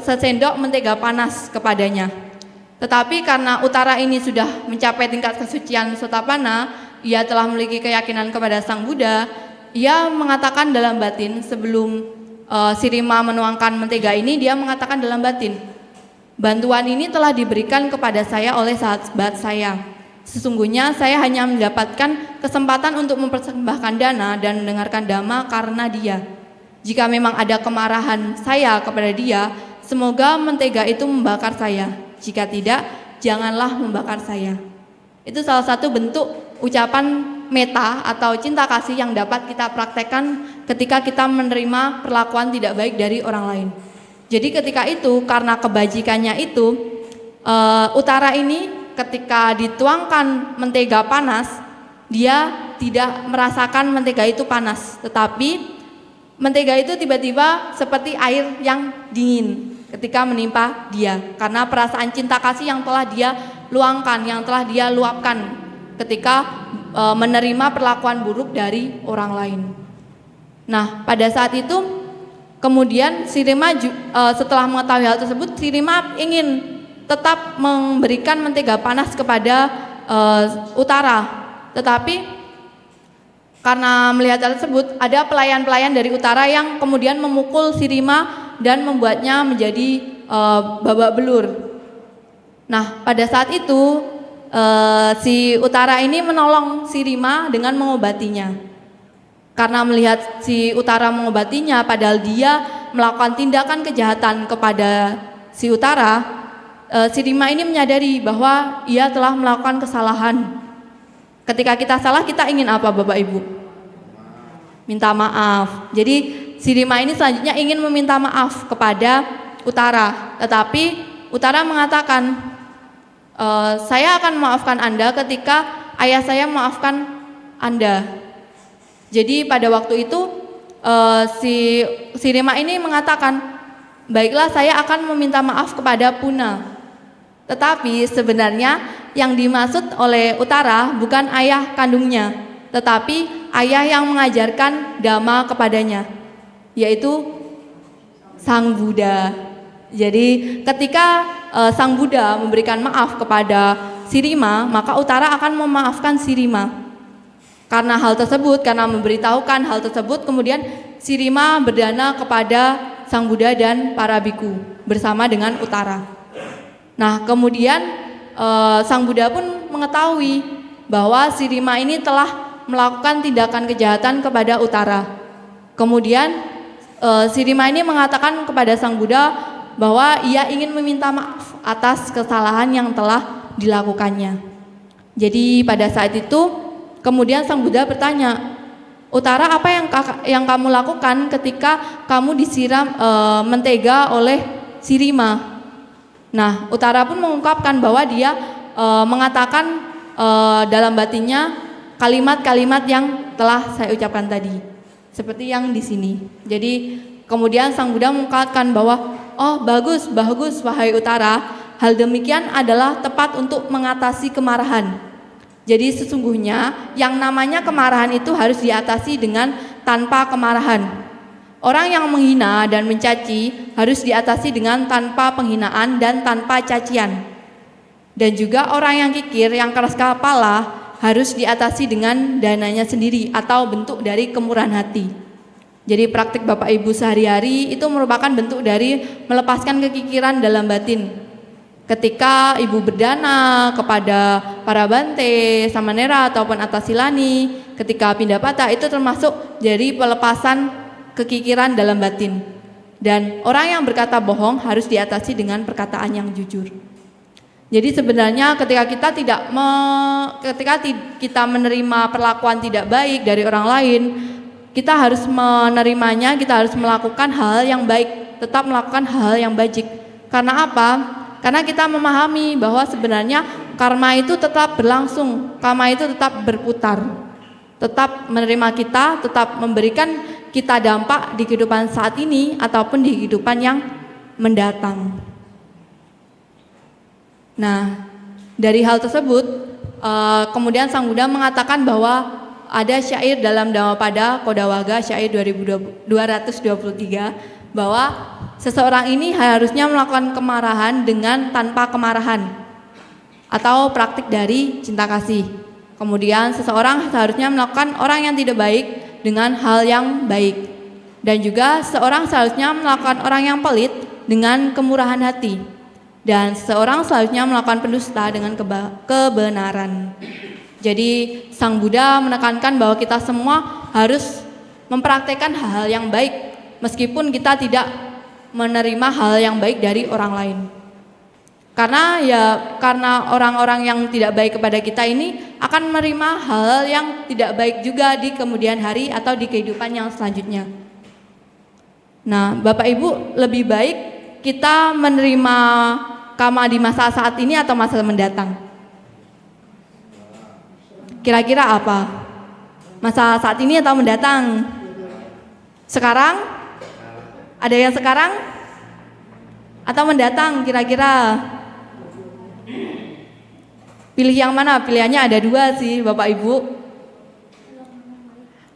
sesendok mentega panas kepadanya. Tetapi karena Utara ini sudah mencapai tingkat kesucian Sotapana, ia telah memiliki keyakinan kepada Sang Buddha. Ia mengatakan dalam batin sebelum Sirima menuangkan mentega ini, dia mengatakan dalam batin, bantuan ini telah diberikan kepada saya oleh sahabat saya. Sesungguhnya saya hanya mendapatkan kesempatan untuk mempersembahkan dana dan mendengarkan dhamma karena dia. Jika memang ada kemarahan saya kepada dia, semoga mentega itu membakar saya. Jika tidak, janganlah membakar saya. Itu salah satu bentuk ucapan meta atau cinta kasih yang dapat kita praktekkan ketika kita menerima perlakuan tidak baik dari orang lain. Jadi ketika itu, karena kebajikannya itu, Utara ini ketika dituangkan mentega panas, dia tidak merasakan mentega itu panas, tetapi mentega itu tiba-tiba seperti air yang dingin ketika menimpa dia, karena perasaan cinta kasih yang telah dia luangkan, yang telah dia luapkan ketika menerima perlakuan buruk dari orang lain. Nah, pada saat itu kemudian Sirima setelah mengetahui hal tersebut, Sirima ingin tetap memberikan mentega panas kepada Utara. Tetapi karena melihat hal tersebut, ada pelayan-pelayan dari Utara yang kemudian memukul Sirima dan membuatnya menjadi babak belur. Nah, pada saat itu si Utara ini menolong Sirima dengan mengobatinya. Karena melihat si Utara mengobatinya, padahal dia melakukan tindakan kejahatan kepada si Utara, Sirima ini menyadari bahwa ia telah melakukan kesalahan. Ketika kita salah, kita ingin apa, Bapak Ibu? Minta maaf. Jadi Sirima ini selanjutnya ingin meminta maaf kepada Utara, tetapi Utara mengatakan, saya akan memaafkan Anda ketika ayah saya memaafkan Anda. Jadi pada waktu itu si Sirima ini mengatakan, baiklah, saya akan meminta maaf kepada Puna. Tetapi sebenarnya yang dimaksud oleh Utara bukan ayah kandungnya, tetapi ayah yang mengajarkan dhamma kepadanya, yaitu Sang Buddha. Jadi ketika Sang Buddha memberikan maaf kepada Sirima, maka Utara akan memaafkan Sirima. Karena hal tersebut, karena memberitahukan hal tersebut, kemudian Sirima berdana kepada Sang Buddha dan para biku bersama dengan Utara. Nah, kemudian Sang Buddha pun mengetahui bahwa Sirima ini telah melakukan tindakan kejahatan kepada Utara. Kemudian Sirima ini mengatakan kepada Sang Buddha bahwa ia ingin meminta maaf atas kesalahan yang telah dilakukannya. Jadi pada saat itu kemudian Sang Buddha bertanya, Utara, apa yang kamu lakukan ketika kamu disiram mentega oleh Sirima? Nah, Utara pun mengungkapkan bahwa dia mengatakan dalam batinnya kalimat-kalimat yang telah saya ucapkan tadi, seperti yang di sini. Jadi kemudian Sang Buddha mengungkapkan bahwa, oh bagus wahai Utara, hal demikian adalah tepat untuk mengatasi kemarahan. Jadi sesungguhnya yang namanya kemarahan itu harus diatasi dengan tanpa kemarahan. Orang yang menghina dan mencaci harus diatasi dengan tanpa penghinaan dan tanpa cacian. Dan juga orang yang kikir, yang keras kepala harus diatasi dengan dananya sendiri atau bentuk dari kemurahan hati. Jadi praktik Bapak Ibu sehari-hari itu merupakan bentuk dari melepaskan kekikiran dalam batin. Ketika Ibu berdana kepada para bante, samanera ataupun atasilani, ketika pindapata, itu termasuk dari pelepasan kekikiran dalam batin. Dan orang yang berkata bohong harus diatasi dengan perkataan yang jujur. Jadi sebenarnya ketika kita menerima perlakuan tidak baik dari orang lain, kita harus menerimanya, kita harus melakukan hal yang baik, tetap melakukan hal yang bajik. Karena apa? Karena kita memahami bahwa sebenarnya karma itu tetap berlangsung, karma itu tetap berputar, tetap menerima kita, tetap memberikan kita dampak di kehidupan saat ini ataupun di kehidupan yang mendatang. Nah, dari hal tersebut, kemudian Sang Buddha mengatakan bahwa ada syair dalam Dhammapada Kodawaga, syair 2223, bahwa seseorang ini harusnya melakukan kemarahan dengan tanpa kemarahan atau praktik dari cinta kasih. Kemudian seseorang seharusnya melakukan orang yang tidak baik dengan hal yang baik. Dan juga seorang seharusnya melakukan orang yang pelit dengan kemurahan hati. Dan seseorang seharusnya melakukan pendusta dengan kebenaran. Jadi Sang Buddha menekankan bahwa kita semua harus mempraktekkan hal-hal yang baik meskipun kita tidak menerima hal yang baik dari orang lain. Karena orang-orang yang tidak baik kepada kita ini akan menerima hal yang tidak baik juga di kemudian hari atau di kehidupan yang selanjutnya. Nah, Bapak Ibu, lebih baik kita menerima karma di masa saat ini atau masa mendatang? Kira-kira apa? Masa saat ini atau mendatang? Sekarang? Ada yang sekarang? Atau mendatang kira-kira? Pilih yang mana? Pilihannya ada dua sih Bapak Ibu.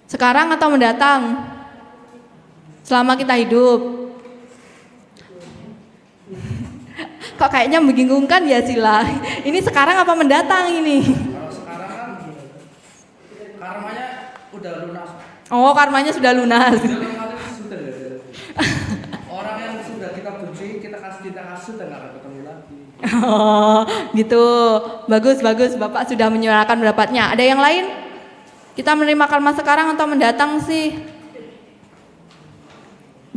Sekarang atau mendatang? Selama kita hidup. Kok kayaknya membingungkan ya Sila? Ini sekarang apa mendatang ini? Kalau sekarang kan karmanya udah lunas. Oh, karmanya sudah lunas. Sudah ya. Orang yang sudah kita benci, kita kasih cinta kasih, udah nggak akan ketemu lagi. Oh, gitu. Bagus, bagus. Bapak sudah menyuarakan pendapatnya. Ada yang lain? Kita menerima karma sekarang atau mendatang sih?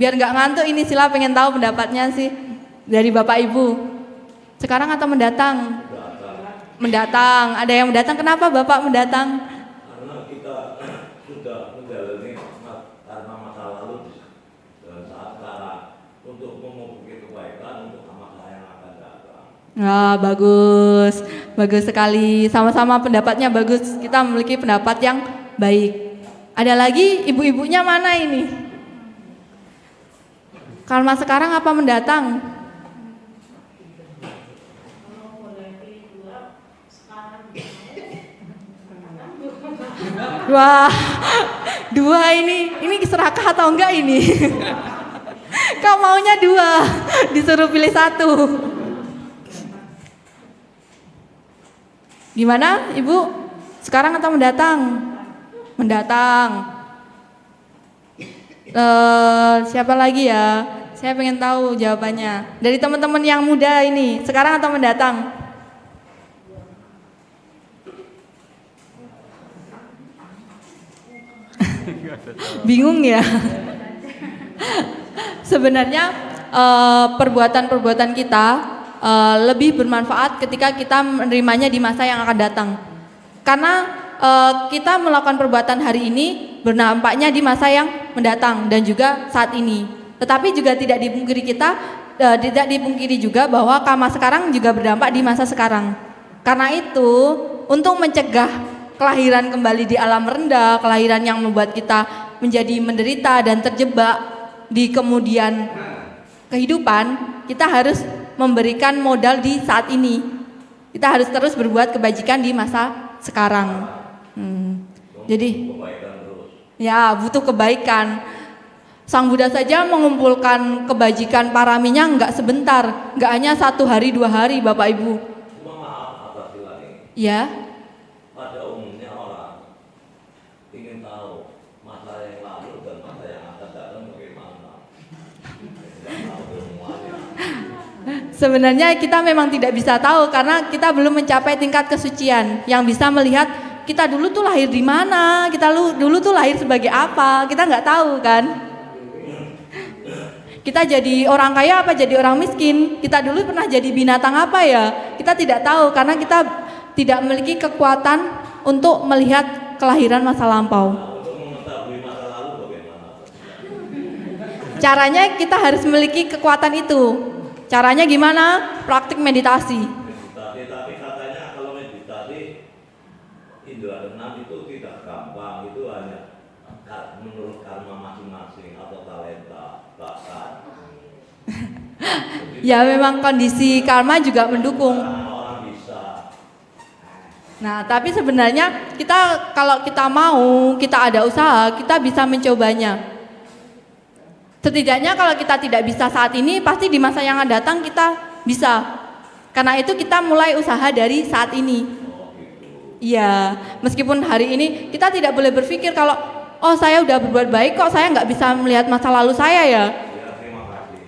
Biar nggak ngantuk ini Sila pengen tahu pendapatnya sih dari Bapak Ibu. Sekarang atau mendatang? Mendatang. Ada yang mendatang. Kenapa Bapak mendatang? Karena kita sudah menjalani karma masa lalu dan saat sekarang untuk memupuk kebaikan untuk masa yang akan datang. Wah, bagus. Bagus sekali. Sama-sama pendapatnya bagus. Kita memiliki pendapat yang baik. Ada lagi ibu-ibunya mana ini? Karma sekarang apa mendatang? Wah, dua ini serakah atau enggak ini? Kau maunya dua, disuruh pilih satu. Gimana Ibu? Sekarang atau mendatang? Mendatang. Siapa lagi ya? Saya pengen tahu jawabannya. Dari teman-teman yang muda ini, sekarang atau mendatang? Bingung ya? Sebenarnya perbuatan-perbuatan kita lebih bermanfaat ketika kita menerimanya di masa yang akan datang. Karena kita melakukan perbuatan hari ini bernampaknya di masa yang mendatang dan juga saat ini. Tetapi juga tidak dipungkiri juga bahwa karma sekarang juga berdampak di masa sekarang. Karena itu, untuk mencegah kelahiran kembali di alam rendah, kelahiran yang membuat kita menjadi menderita dan terjebak di kemudian kehidupan, kita harus memberikan modal di saat ini. Kita harus terus berbuat kebajikan di masa sekarang. Jadi, ya butuh kebaikan. Sang Buddha saja mengumpulkan kebajikan paraminya nggak sebentar, nggak hanya 1 hari 2 hari, Bapak Ibu. Cuma maaf atas sila ini. Ya. Pada umumnya orang ingin tahu masa yang lalu dan masa yang akan datang bagaimana. Tidak tahu semuanya. Sebenarnya kita memang tidak bisa tahu karena kita belum mencapai tingkat kesucian yang bisa melihat kita dulu tuh lahir di mana, kita dulu tuh lahir sebagai apa, kita nggak tahu kan. Kita jadi orang kaya apa jadi orang miskin? Kita dulu pernah jadi binatang apa ya? Kita tidak tahu karena kita tidak memiliki kekuatan untuk melihat kelahiran masa lampau. Untuk mengetahui masa lalu bagaimana? Caranya kita harus memiliki kekuatan itu. Caranya gimana? Praktik meditasi. Meditasi, tapi katanya kalau meditasi indra keenam itu tidak gampang, itu hanya menurut karma masing-masing atau talenta bakat. Ya memang kondisi karma juga mendukung. Orang bisa. Nah, tapi sebenarnya kalau kita mau, kita ada usaha, kita bisa mencobanya. Setidaknya kalau kita tidak bisa saat ini, pasti di masa yang akan datang kita bisa. Karena itu kita mulai usaha dari saat ini. Iya, meskipun hari ini kita tidak boleh berpikir kalau oh saya udah berbuat baik kok saya nggak bisa melihat masa lalu saya ya. Ya, terima kasih.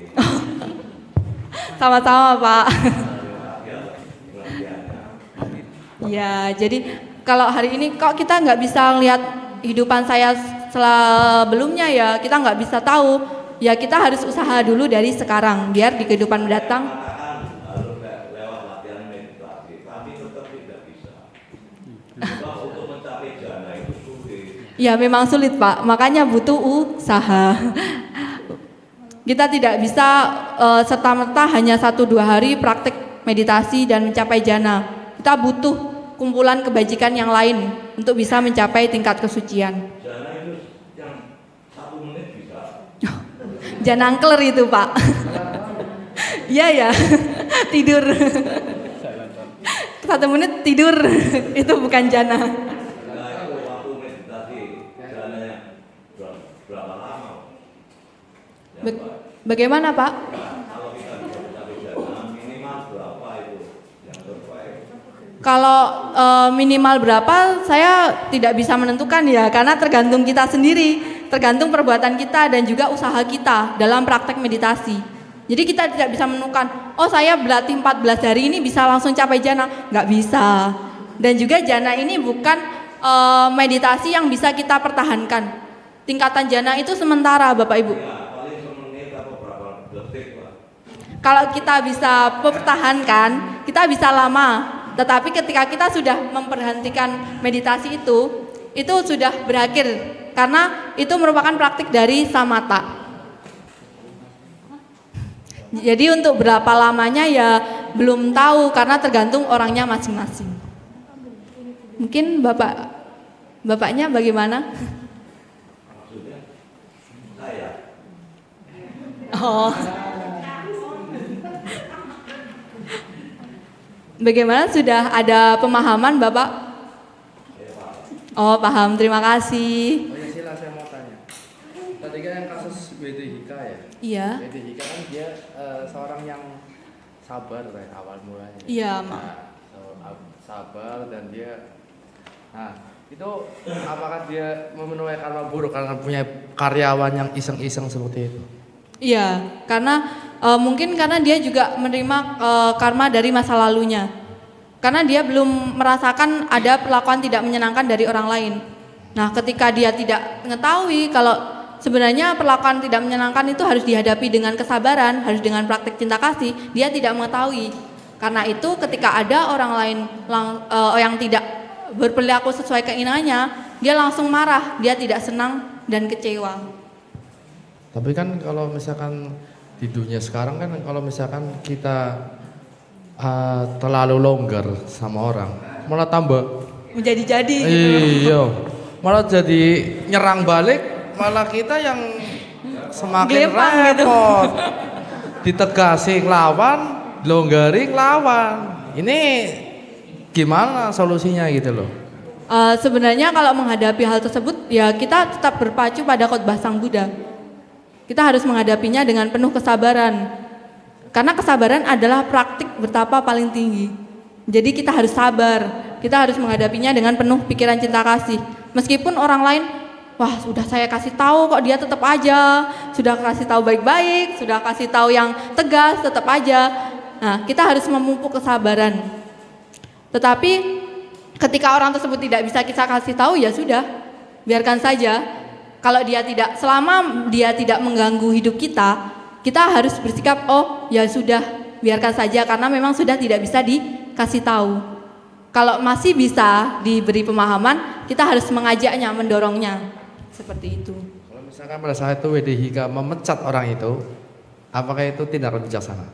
Sama-sama Pak. Terima kasih atas pengertiannya. Ya, jadi kalau hari ini kok kita nggak bisa lihat kehidupan saya sebelumnya ya, kita nggak bisa tahu. Ya kita harus usaha dulu dari sekarang biar di kehidupan mendatang. Katakan harus lewat latihan meditasi, tapi tetap tidak bisa. Sebab untuk mencapai jana itu sulit. Ya memang sulit Pak, makanya butuh usaha. Kita tidak bisa serta-merta hanya 1-2 hari praktik meditasi dan mencapai jana. Kita butuh kumpulan kebajikan yang lain untuk bisa mencapai tingkat kesucian. Jana itu yang 1 menit bisa. Jana angker itu Pak. Iya ya, tidur. 1 menit tidur, itu bukan jana. Nah itu waktu meditasi, jananya berapa lama? Ya, Pak. Bagaimana Pak? Kalau kita bisa mencapai jana, minimal berapa itu yang terbaik? Kalau minimal berapa saya tidak bisa menentukan ya, karena tergantung kita sendiri, tergantung perbuatan kita dan juga usaha kita dalam praktek meditasi. Jadi kita tidak bisa menentukan, oh saya berlatih 14 hari ini bisa langsung capai jana, nggak bisa. Dan juga jana ini bukan meditasi yang bisa kita pertahankan. Tingkatan jana itu sementara Bapak Ibu. Ya, paling semenit atau berapa detik Pak? Kalau kita bisa pertahankan, kita bisa lama. Tetapi ketika kita sudah memperhentikan meditasi itu sudah berakhir. Karena itu merupakan praktik dari samatha. Jadi untuk berapa lamanya ya belum tahu karena tergantung orangnya masing-masing. Mungkin bapaknya bagaimana? Maksudnya saya. Oh. Bagaimana, sudah ada pemahaman Bapak? Oh paham, terima kasih. Oh ya sila, saya mau tanya. Tadi kan yang kasus WDHK ya. Iya. WDHK kan dia seorang yang sabar dari awal mulanya. Iya, Nah, sabar dan dia, nah itu apakah dia memenuhi karma buruk karena punya karyawan yang iseng-iseng seperti itu? Iya, karena mungkin karena dia juga menerima karma dari masa lalunya. Karena dia belum merasakan ada perlakuan tidak menyenangkan dari orang lain. Nah, ketika dia tidak mengetahui kalau sebenarnya perlakuan tidak menyenangkan itu harus dihadapi dengan kesabaran, harus dengan praktik cinta kasih, dia tidak mengetahui. Karena itu ketika ada orang lain yang tidak berperilaku sesuai keinginannya, dia langsung marah, dia tidak senang dan kecewa. Tapi kan kalau misalkan di dunia sekarang kan kalau misalkan kita terlalu longgar sama orang malah tambah Menjadi-jadi gitu. iya, malah jadi nyerang balik, malah kita yang semakin Gelepang gitu. repot. Ditegasi lawan, longgaring lawan. Ini gimana solusinya gitu loh? Sebenarnya kalau menghadapi hal tersebut ya kita tetap berpacu pada khotbah Sang Buddha. Kita harus menghadapinya dengan penuh kesabaran. Karena kesabaran adalah praktik bertapa paling tinggi. Jadi kita harus sabar. Kita harus menghadapinya dengan penuh pikiran cinta kasih. Meskipun orang lain, wah sudah saya kasih tahu kok dia tetap aja. Sudah kasih tahu baik-baik, sudah kasih tahu yang tegas, tetap aja. Nah, kita harus memupuk kesabaran. Tetapi ketika orang tersebut tidak bisa kita kasih tahu ya sudah, biarkan saja. Kalau dia tidak, selama dia tidak mengganggu hidup kita harus bersikap oh ya sudah, biarkan saja karena memang sudah tidak bisa dikasih tahu. Kalau masih bisa diberi pemahaman, kita harus mengajaknya, mendorongnya. Seperti itu. Kalau misalkan pada saat itu WDHK memecat orang itu, apakah itu tindakan bijaksana?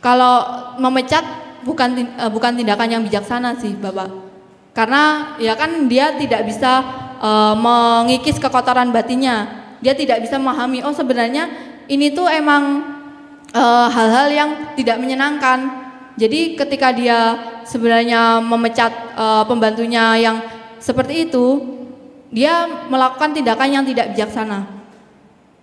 Kalau memecat bukan tindakan yang bijaksana sih, Bapak. Karena ya kan dia tidak bisa mengikis kekotoran batinnya. Dia tidak bisa memahami oh sebenarnya ini tuh emang hal-hal yang tidak menyenangkan. Jadi ketika dia sebenarnya memecat pembantunya yang seperti itu, dia melakukan tindakan yang tidak bijaksana.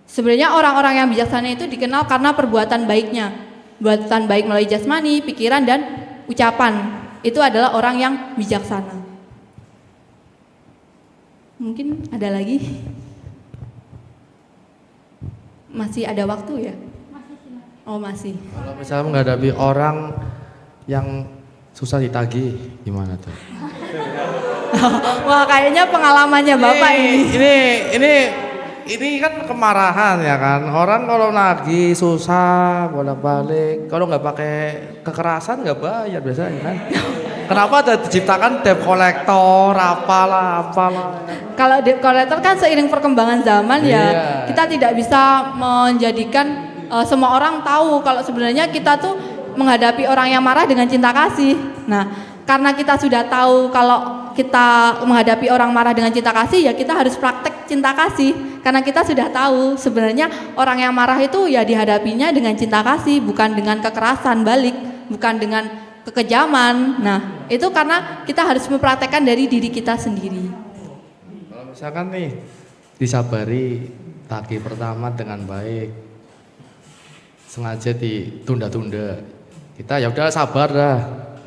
Sebenarnya orang-orang yang bijaksana itu dikenal karena perbuatan baiknya. Perbuatan baik melalui jasmani, pikiran, dan ucapan. Itu adalah orang yang bijaksana. Mungkin ada lagi? Masih ada waktu ya? Oh masih. Kalau misalnya menghadapi orang yang susah ditagih, gimana tuh? Wah kayaknya pengalamannya Bapak ini. Ini kan kemarahan ya kan. Orang kalau nagih susah bolak-balik. Kalau nggak pakai kekerasan nggak bayar biasanya kan. Kenapa ada diciptakan debt collector, apalah. Kalau debt collector kan seiring perkembangan zaman ya, Iya. kita tidak bisa menjadikan semua orang tahu kalau sebenarnya kita tuh menghadapi orang yang marah dengan cinta kasih. Nah, karena kita sudah tahu kalau kita menghadapi orang marah dengan cinta kasih, ya kita harus praktek cinta kasih. Karena kita sudah tahu sebenarnya orang yang marah itu ya dihadapinya dengan cinta kasih, bukan dengan kekerasan balik, bukan dengan kekejaman. Nah, itu karena kita harus mempraktekkan dari diri kita sendiri. Kalau misalkan nih disabari tagih pertama dengan baik, sengaja ditunda-tunda, kita ya udah sabar dah.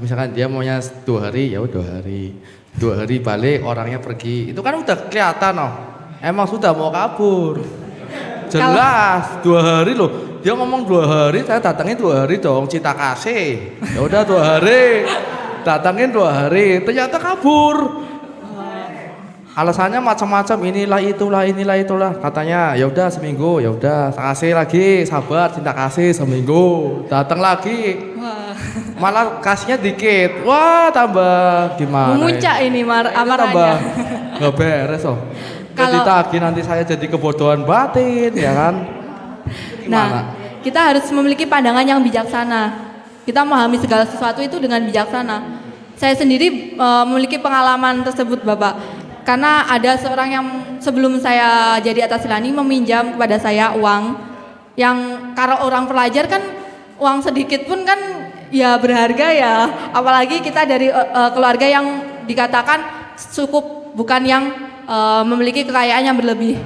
Misalkan dia maunya 2 hari, ya udah 2 hari balik orangnya pergi, itu kan udah kelihatan loh. Emang sudah mau kabur. Jelas 2 hari loh. Dia ngomong 2 hari, saya datangin 2 hari dong, cinta kasih. Ya udah 2 hari. Datangin 2 hari, ternyata kabur. Alasannya macam-macam, inilah itulah. Katanya ya udah seminggu, ya udah kasih lagi, sabar, cinta kasih seminggu. Datang lagi. Wah, Malah kasihnya dikit. Wah, tambah gimana? memuncak ini Tambah amarahnya. nggak beres oh. Jadi Kalau- tagih nanti saya jadi kebodohan batin ya kan. Gimana? Nah, kita harus memiliki pandangan yang bijaksana. Kita memahami segala sesuatu itu dengan bijaksana. Saya sendiri memiliki pengalaman tersebut, Bapak. Karena ada seorang yang sebelum saya jadi atas silani meminjam kepada saya uang yang kalau orang pelajar kan uang sedikit pun kan ya berharga ya. Apalagi kita dari keluarga yang dikatakan cukup, bukan yang memiliki kekayaan yang berlebih.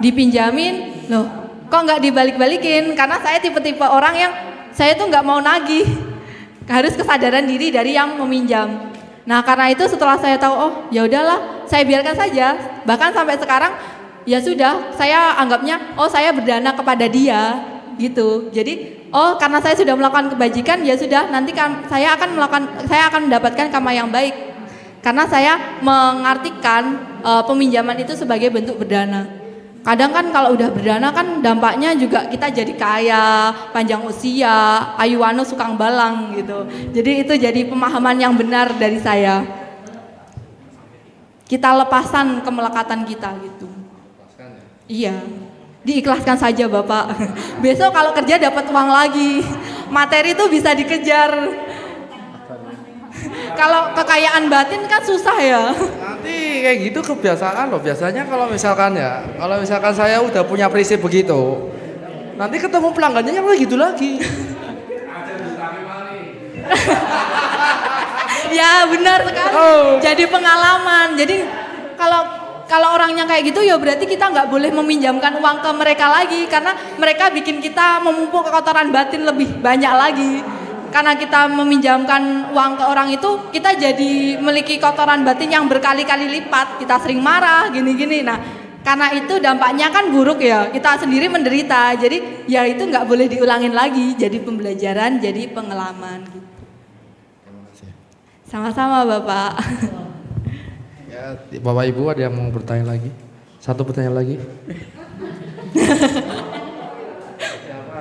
Dipinjamin, loh kok nggak dibalik-balikin? Karena saya tipe-tipe orang yang saya tuh nggak mau nagih. Harus kesadaran diri dari yang meminjam. Nah karena itu setelah saya tahu, oh ya udahlah, saya biarkan saja. Bahkan sampai sekarang ya sudah, saya anggapnya oh saya berdana kepada dia gitu. Jadi oh karena saya sudah melakukan kebajikan, ya sudah nanti kan saya akan mendapatkan karma yang baik. Karena saya mengartikan peminjaman itu sebagai bentuk berdana. Kadang kan kalau udah berdana kan dampaknya juga kita jadi kaya, panjang usia, ayuwano sukang balang gitu. Jadi itu jadi pemahaman yang benar dari saya. Kita lepasan kemelekatan kita gitu. Iya, diikhlaskan saja Bapak. Besok kalau kerja dapat uang lagi, materi itu bisa dikejar. Kalau kekayaan batin kan susah ya. Nanti kayak gitu kebiasaan loh. Biasanya kalau misalkan saya udah punya prinsip begitu, nanti ketemu pelanggannya yang gitu lagi. Ya benar sekali. Jadi pengalaman. Jadi kalau orangnya kayak gitu ya berarti kita nggak boleh meminjamkan uang ke mereka lagi karena mereka bikin kita memumpuk kekotoran batin lebih banyak lagi. Karena kita meminjamkan uang ke orang itu, kita jadi memiliki kotoran batin yang berkali-kali lipat. Kita sering marah, gini-gini. Nah, karena itu dampaknya kan buruk ya. Kita sendiri menderita. Jadi ya itu nggak boleh diulangin lagi. Jadi pembelajaran, jadi pengalaman. Gitu. Sama-sama Bapak. Ya, Bapak Ibu ada yang mau bertanya lagi? Satu pertanyaan lagi.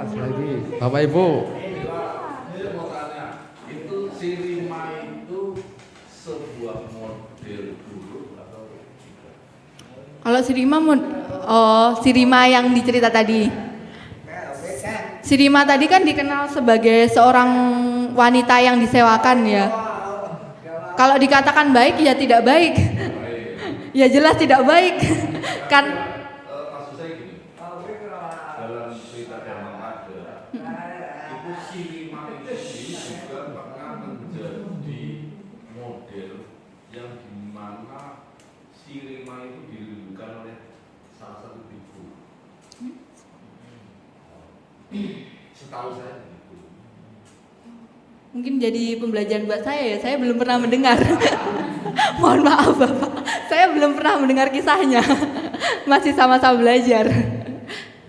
Siapa lagi? Bapak Ibu. Sirima itu sebuah model buruk atau Kalau Sirima yang dicerita tadi. Sirima tadi kan dikenal sebagai seorang wanita yang disewakan ya. Kalau dikatakan baik ya tidak baik. Ya jelas tidak baik. Kan maksud saya gini, dalam cerita Dharma Pada itu Sirima itu sendiri juga pernah menjadi model yang dimana Sirima itu dirindukan oleh salah satu biku. Setahu saya begitu. Mungkin jadi pembelajaran buat saya belum pernah mendengar. Mohon maaf Bapak, saya belum pernah mendengar kisahnya. Masih sama-sama belajar.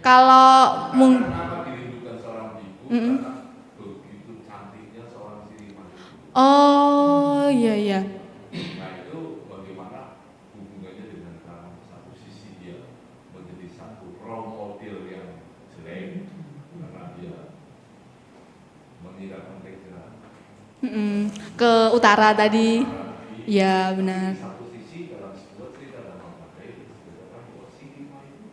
Kalau Kenapa dirindukan seorang biku? Karena begitu cantiknya seorang Siriman itu. Oh iya. Nah itu bagaimana hubungannya dengan kamu? Satu sisi dia menjadi satu role model yang jelek karena dia mengira konteks Ke utara tadi. Tapi Ya benar. di satu sisi dalam sebuah cerita dan memakai disebutkan bahwa Siriman itu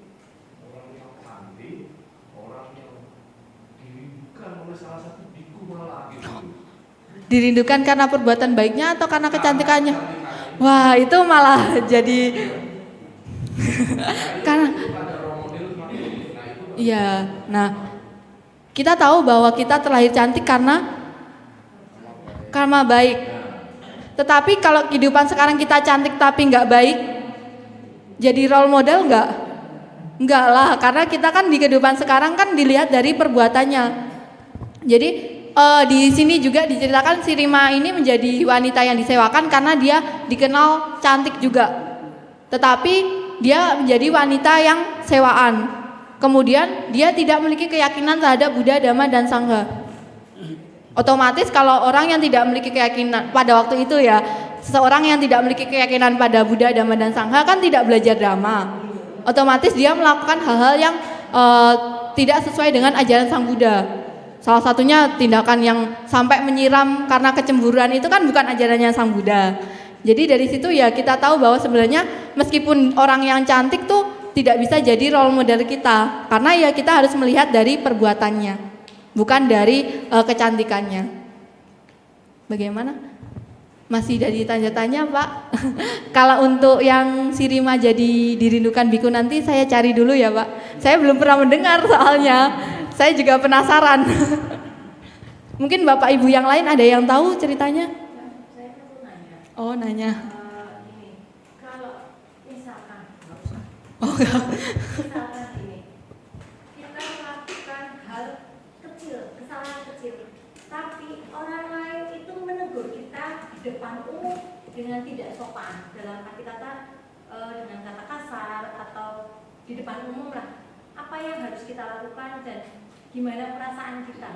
orang yang cantik, orang yang dirindukan oleh salah satu biku malah gitu. Dirindukan karena perbuatan baiknya atau karena kecantikannya? Wah, itu malah jadi karena iya. Nah, kita tahu bahwa kita terlahir cantik karena karma baik. Tetapi kalau kehidupan sekarang kita cantik tapi nggak baik, jadi role model nggak? Nggak lah, karena kita kan di kehidupan sekarang kan dilihat dari perbuatannya. Jadi di sini juga diceritakan si Rima ini menjadi wanita yang disewakan karena dia dikenal cantik juga. Tetapi dia menjadi wanita yang sewaan. Kemudian dia tidak memiliki keyakinan terhadap Buddha, Dhamma, dan Sangha. Otomatis kalau orang yang tidak memiliki keyakinan pada waktu itu ya, seseorang yang tidak memiliki keyakinan pada Buddha, Dhamma, dan Sangha kan tidak belajar Dhamma. Otomatis dia melakukan hal-hal yang tidak sesuai dengan ajaran Sang Buddha. Salah satunya tindakan yang sampai menyiram karena kecemburuan itu kan bukan ajarannya Sang Buddha. Jadi dari situ ya kita tahu bahwa sebenarnya meskipun orang yang cantik tuh tidak bisa jadi role model kita, karena ya kita harus melihat dari perbuatannya, bukan dari kecantikannya. Bagaimana? Masih dari tanya-tanya Pak. Kalau untuk yang si Rima jadi dirindukan biku nanti saya cari dulu ya Pak. Saya belum pernah mendengar soalnya. Saya juga penasaran. Mungkin Bapak Ibu yang lain ada yang tahu ceritanya? Saya perlu nanya. Oh nanya. Ini, kalau misalkan, misalkan ini, kita melakukan hal kecil, kesalahan kecil, tapi orang lain itu menegur kita di depan umum dengan tidak sopan, dalam arti kata dengan kata kasar atau di depan umum lah. Apa yang harus kita lakukan dan gimana perasaan kita?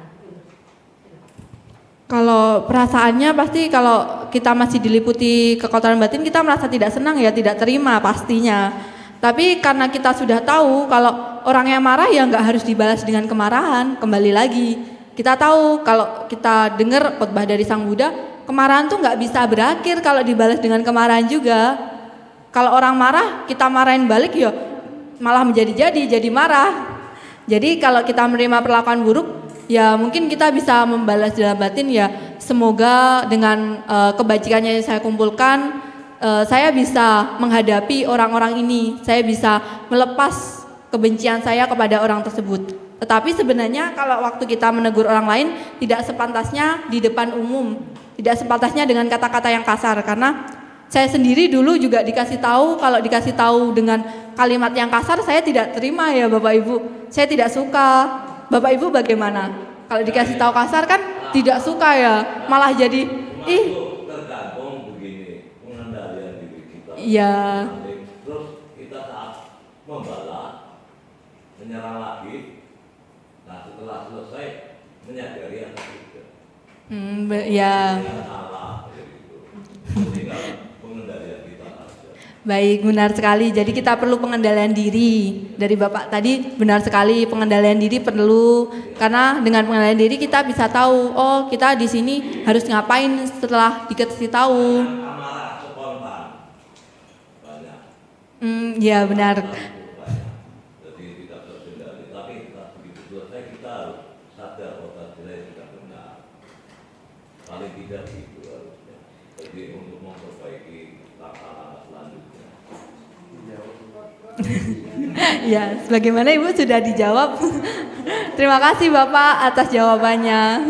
Kalau perasaannya pasti kalau kita masih diliputi kekotoran batin kita merasa tidak senang ya, tidak terima pastinya. Tapi karena kita sudah tahu kalau orang yang marah ya nggak harus dibalas dengan kemarahan. Kembali lagi kita tahu kalau kita dengar khotbah dari Sang Buddha, kemarahan tuh nggak bisa berakhir kalau dibalas dengan kemarahan juga. Kalau orang marah kita marahin balik ya malah jadi marah. Jadi kalau kita menerima perlakuan buruk ya mungkin kita bisa membalas dalam batin ya, semoga dengan kebajikannya yang saya kumpulkan saya bisa menghadapi orang-orang ini, saya bisa melepas kebencian saya kepada orang tersebut. Tetapi sebenarnya kalau waktu kita menegur orang lain tidak sepantasnya di depan umum, tidak sepantasnya dengan kata-kata yang kasar, karena saya sendiri dulu juga dikasih tahu, kalau dikasih tahu dengan kalimat yang kasar saya tidak terima ya Bapak Ibu, saya tidak suka. Bapak Ibu bagaimana? Kalau dikasih tahu kasar kan tidak suka ya, malah jadi Itu tergantung begini, pengendalian diri kita. Iya. Terus kita saat membalas, menyerang lagi, nah setelah selesai menyadari atau tidak. Ya. Yang salah, gitu. Tinggal pengendalian kita aja. Baik, benar sekali. Jadi kita perlu pengendalian diri. Dari Bapak tadi benar sekali, pengendalian diri perlu, karena dengan pengendalian diri kita bisa tahu, oh kita di sini harus ngapain setelah dikasih tahu. Amarah spontan banyak. Ya benar. Jadi tidak terkendali. Tapi begitu selesai kita harus sadar bahwa kita tidak benar. Paling tidak itu harusnya. Jadi untuk memperbaiki langkah-langkah selanjutnya. Ya, sebagaimana Ibu sudah dijawab. Terima kasih Bapak atas jawabannya.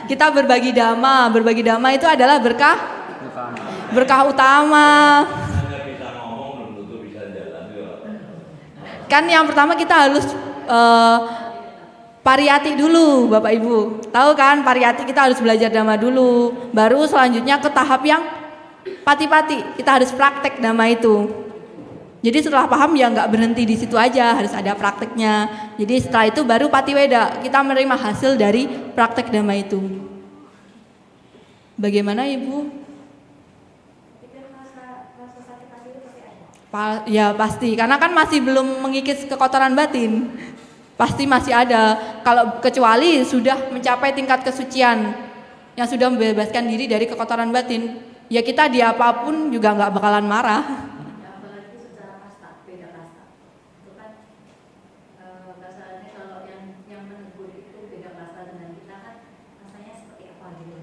Kita berbagi dhamma itu adalah berkah utama. Hanya bisa ngomong belum tentu bisa jalan juga. Kan yang pertama kita harus pariyati dulu Bapak Ibu. Tahu kan pariyati kita harus belajar dhamma dulu. Baru selanjutnya ke tahap yang pati-pati. Kita harus praktek dhamma itu. Jadi setelah paham ya nggak berhenti di situ aja, harus ada prakteknya. Jadi setelah itu baru patiweda, kita menerima hasil dari praktek dhamma itu. Bagaimana Ibu? Itu rasa sakit hati itu pasti ada. Ya pasti, karena kan masih belum mengikis kekotoran batin. Pasti masih ada. Kalau kecuali sudah mencapai tingkat kesucian yang sudah membebaskan diri dari kekotoran batin, ya kita di apapun juga nggak bakalan marah. Ya, apalagi secara kasta, beda kasta. Itu kan kasarnya kalau yang menegur itu beda kasta dengan kita kan rasanya seperti apa gitu.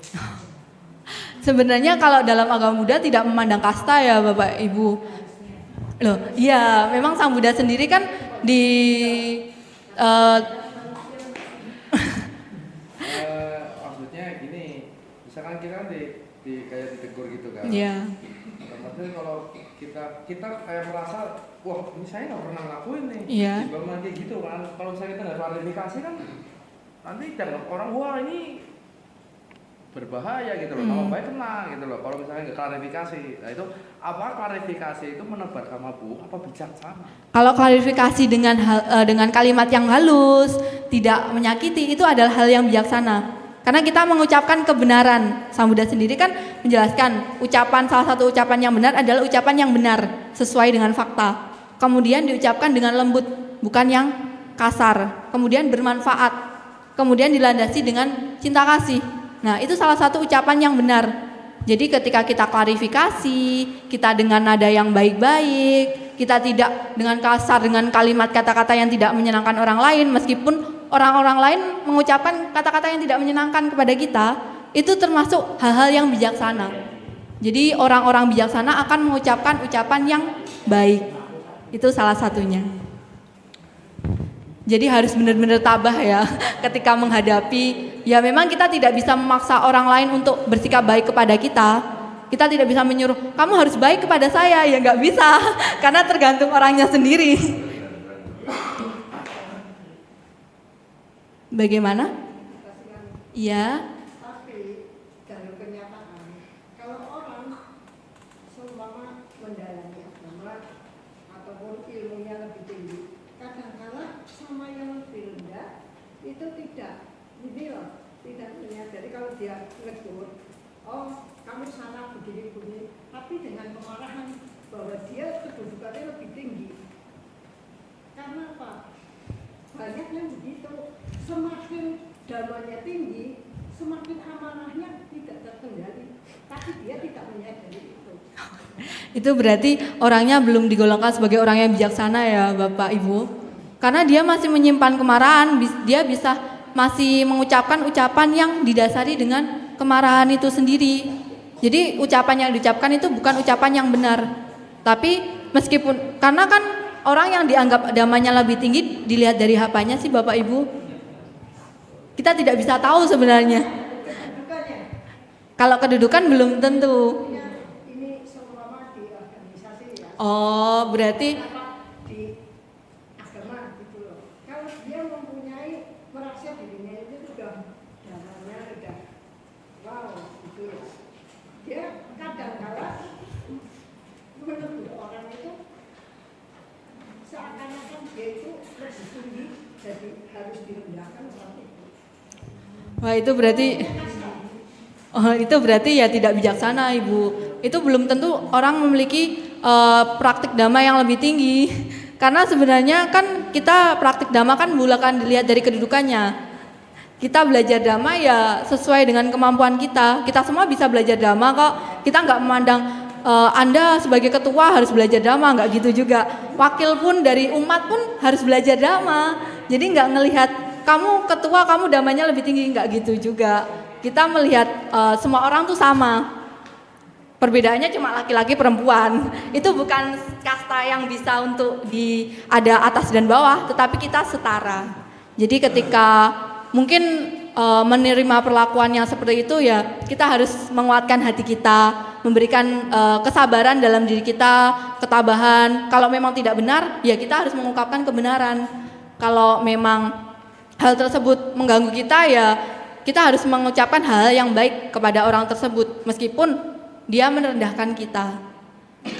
Sebenarnya kalau dalam agama Buddha tidak memandang kasta ya Bapak Ibu. Loh, iya, memang Sang Buddha sendiri kan di Maksudnya gini, misalkan kita kan kayak ditegur gitu kan. Iya. Maksudnya kalau kita kayak merasa, wah ini saya nggak pernah ngelakuin nih. Iya. Tiba-tiba kayak gitu kan. Kalau misalnya kita nggak klarifikasi kan, nanti jangan orang wah ini berbahaya gitu loh. Kalau baik kena gitu loh. Kalau misalnya nggak klarifikasi, nah itu apa klarifikasi itu menebar kamabu apa bijaksana? Kalau klarifikasi dengan kalimat yang halus, tidak menyakiti, itu adalah hal yang bijaksana. Karena kita mengucapkan kebenaran. Sang Buddha sendiri kan menjelaskan salah satu ucapan yang benar adalah ucapan yang benar sesuai dengan fakta. Kemudian diucapkan dengan lembut, bukan yang kasar. Kemudian bermanfaat. Kemudian dilandasi dengan cinta kasih. Nah, itu salah satu ucapan yang benar. Jadi ketika kita klarifikasi, kita dengan nada yang baik-baik, kita tidak dengan kasar, dengan kalimat kata-kata yang tidak menyenangkan orang lain, meskipun orang-orang lain mengucapkan kata-kata yang tidak menyenangkan kepada kita, itu termasuk hal-hal yang bijaksana. Jadi orang-orang bijaksana akan mengucapkan ucapan yang baik. Itu salah satunya. Jadi harus benar-benar tabah ya ketika menghadapi. Ya memang kita tidak bisa memaksa orang lain untuk bersikap baik kepada kita. Kita tidak bisa menyuruh kamu harus baik kepada saya, ya nggak bisa karena tergantung orangnya sendiri. Bagaimana? Iya. Tapi dalam kenyataan, kalau orang seumpama mendalami agama ataupun ilmunya lebih tinggi, kadang-kala sama yang lebih rendah itu tidak menyadari kalau dia negur, oh kamu salah begini-begini, tapi dengan kemarahan bahwa dia kedudukannya lebih tinggi. Karena apa? Banyak yang begitu. Semakin damanya tinggi, semakin amarahnya tidak terkendali, tapi dia tidak menyadari itu. Itu berarti orangnya belum digolongkan sebagai orang yang bijaksana ya Bapak Ibu. Karena dia masih menyimpan kemarahan, dia bisa masih mengucapkan ucapan yang didasari dengan kemarahan itu sendiri. Jadi ucapan yang diucapkan itu bukan ucapan yang benar. Tapi meskipun, karena kan orang yang dianggap agamanya lebih tinggi dilihat dari apanya sih Bapak Ibu? Kita tidak bisa tahu sebenarnya. Kalau kedudukan belum tentu. Ini seumpama di organisasi ya. Oh, berarti Di agama gitu loh. Kalau dia mempunyai merasa dirinya itu sudah damanya sudah wow gitu ya. Dia kadang-kala menegur orang itu seakan-akan dia itu lebih tinggi, jadi harus direndahkan seperti itu. wah itu berarti ya tidak bijaksana Ibu. Itu belum tentu orang memiliki praktik dhamma yang lebih tinggi. Karena sebenarnya kan kita praktik dhamma kan bukan dilihat dari kedudukannya. Kita belajar dhamma ya sesuai dengan kemampuan kita. Kita semua bisa belajar dhamma kok. Kita nggak memandang Anda sebagai ketua harus belajar dhamma, nggak gitu juga. Wakil pun dari umat pun harus belajar dhamma. Jadi nggak ngelihat kamu ketua, kamu dhammanya lebih tinggi, nggak gitu juga. Kita melihat semua orang tuh sama. Perbedaannya cuma laki-laki perempuan. Itu bukan kasta yang bisa untuk ada atas dan bawah, tetapi kita setara. Jadi ketika mungkin menerima perlakuan yang seperti itu ya kita harus menguatkan hati kita, memberikan kesabaran dalam diri kita, ketabahan. Kalau memang tidak benar ya kita harus mengungkapkan kebenaran. Kalau memang hal tersebut mengganggu kita, ya kita harus mengucapkan hal yang baik kepada orang tersebut meskipun dia merendahkan kita.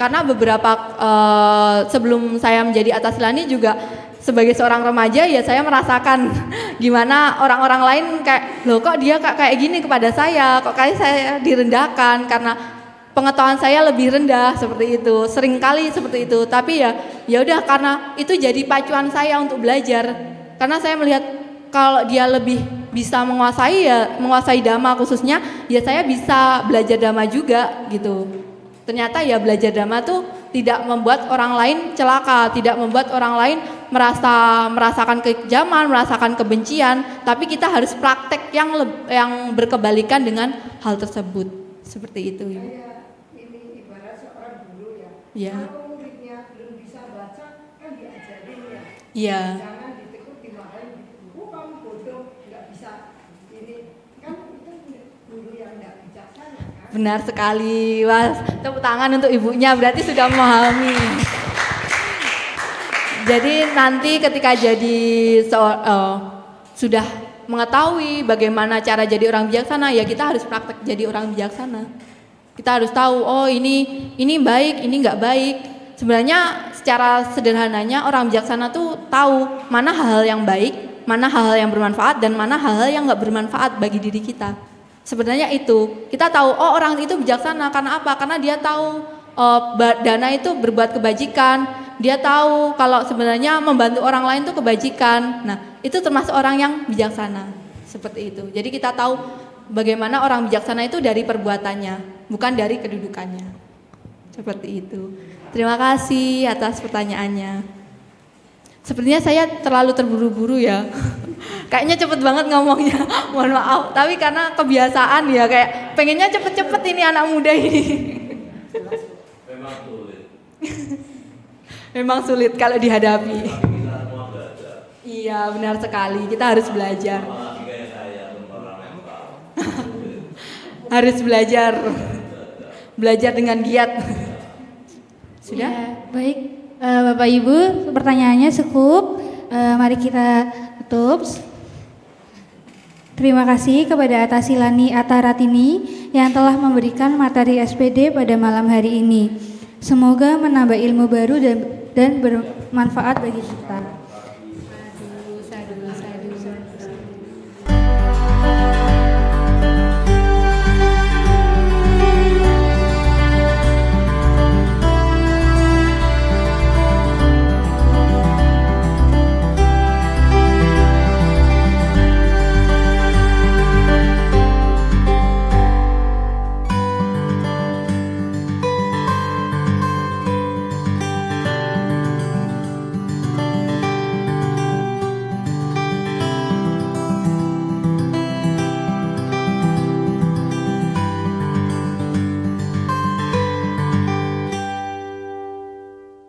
Karena beberapa sebelum saya menjadi Atasilani juga sebagai seorang remaja, ya saya merasakan gimana orang-orang lain kayak, loh kok dia kayak gini kepada saya, kok kayak saya direndahkan karena pengetahuan saya lebih rendah, seperti itu. Sering kali seperti itu. Tapi ya udah, karena itu jadi pacuan saya untuk belajar. Karena saya melihat kalau dia lebih bisa menguasai dhamma khususnya, ya saya bisa belajar dhamma juga gitu. Ternyata ya belajar dhamma tuh tidak membuat orang lain celaka, tidak membuat orang lain merasakan kekejaman, merasakan kebencian, tapi kita harus praktek yang berkebalikan dengan hal tersebut. Seperti itu. Kayak ini ibarat seorang guru ya. Iya. Kalau muridnya belum bisa baca, kan diajarin ya. Iya. Jangan ditekuk, dimarahin. Oh kamu bodoh, nggak bisa ini. Kan itu guru yang nggak bijaksana kan. Benar sekali, Mas. Tepuk tangan untuk ibunya, berarti sudah memahami. Jadi nanti ketika sudah mengetahui bagaimana cara jadi orang bijaksana, ya kita harus praktek jadi orang bijaksana. Kita harus tahu, oh ini baik, ini nggak baik. Sebenarnya secara sederhananya orang bijaksana tuh tahu mana hal-hal yang baik, mana hal-hal yang bermanfaat, dan mana hal-hal yang nggak bermanfaat bagi diri kita. Sebenarnya itu, kita tahu, oh orang itu bijaksana karena apa? Karena dia tahu dana itu berbuat kebajikan. Dia tahu kalau sebenarnya membantu orang lain itu kebajikan. Nah, itu termasuk orang yang bijaksana. Seperti itu. Jadi kita tahu bagaimana orang bijaksana itu dari perbuatannya, bukan dari kedudukannya. Seperti itu. Terima kasih atas pertanyaannya. Sepertinya saya terlalu terburu-buru ya. Kayaknya cepet banget ngomongnya. Mohon maaf. Tapi karena kebiasaan ya, kayak pengennya cepet-cepet ini anak muda ini. Memang sulit. Memang sulit kalau dihadapi. Tapi kita semua belajar. Iya, benar sekali. Kita harus belajar. Apalagi kayak saya, orang mental. Harus belajar. Belajar dengan giat. Sudah? Ya, baik, Bapak Ibu, pertanyaannya cukup. Mari kita tutup. Terima kasih kepada Atasilani Ataratini yang telah memberikan materi SPD pada malam hari ini. Semoga menambah ilmu baru dan bermanfaat bagi kita.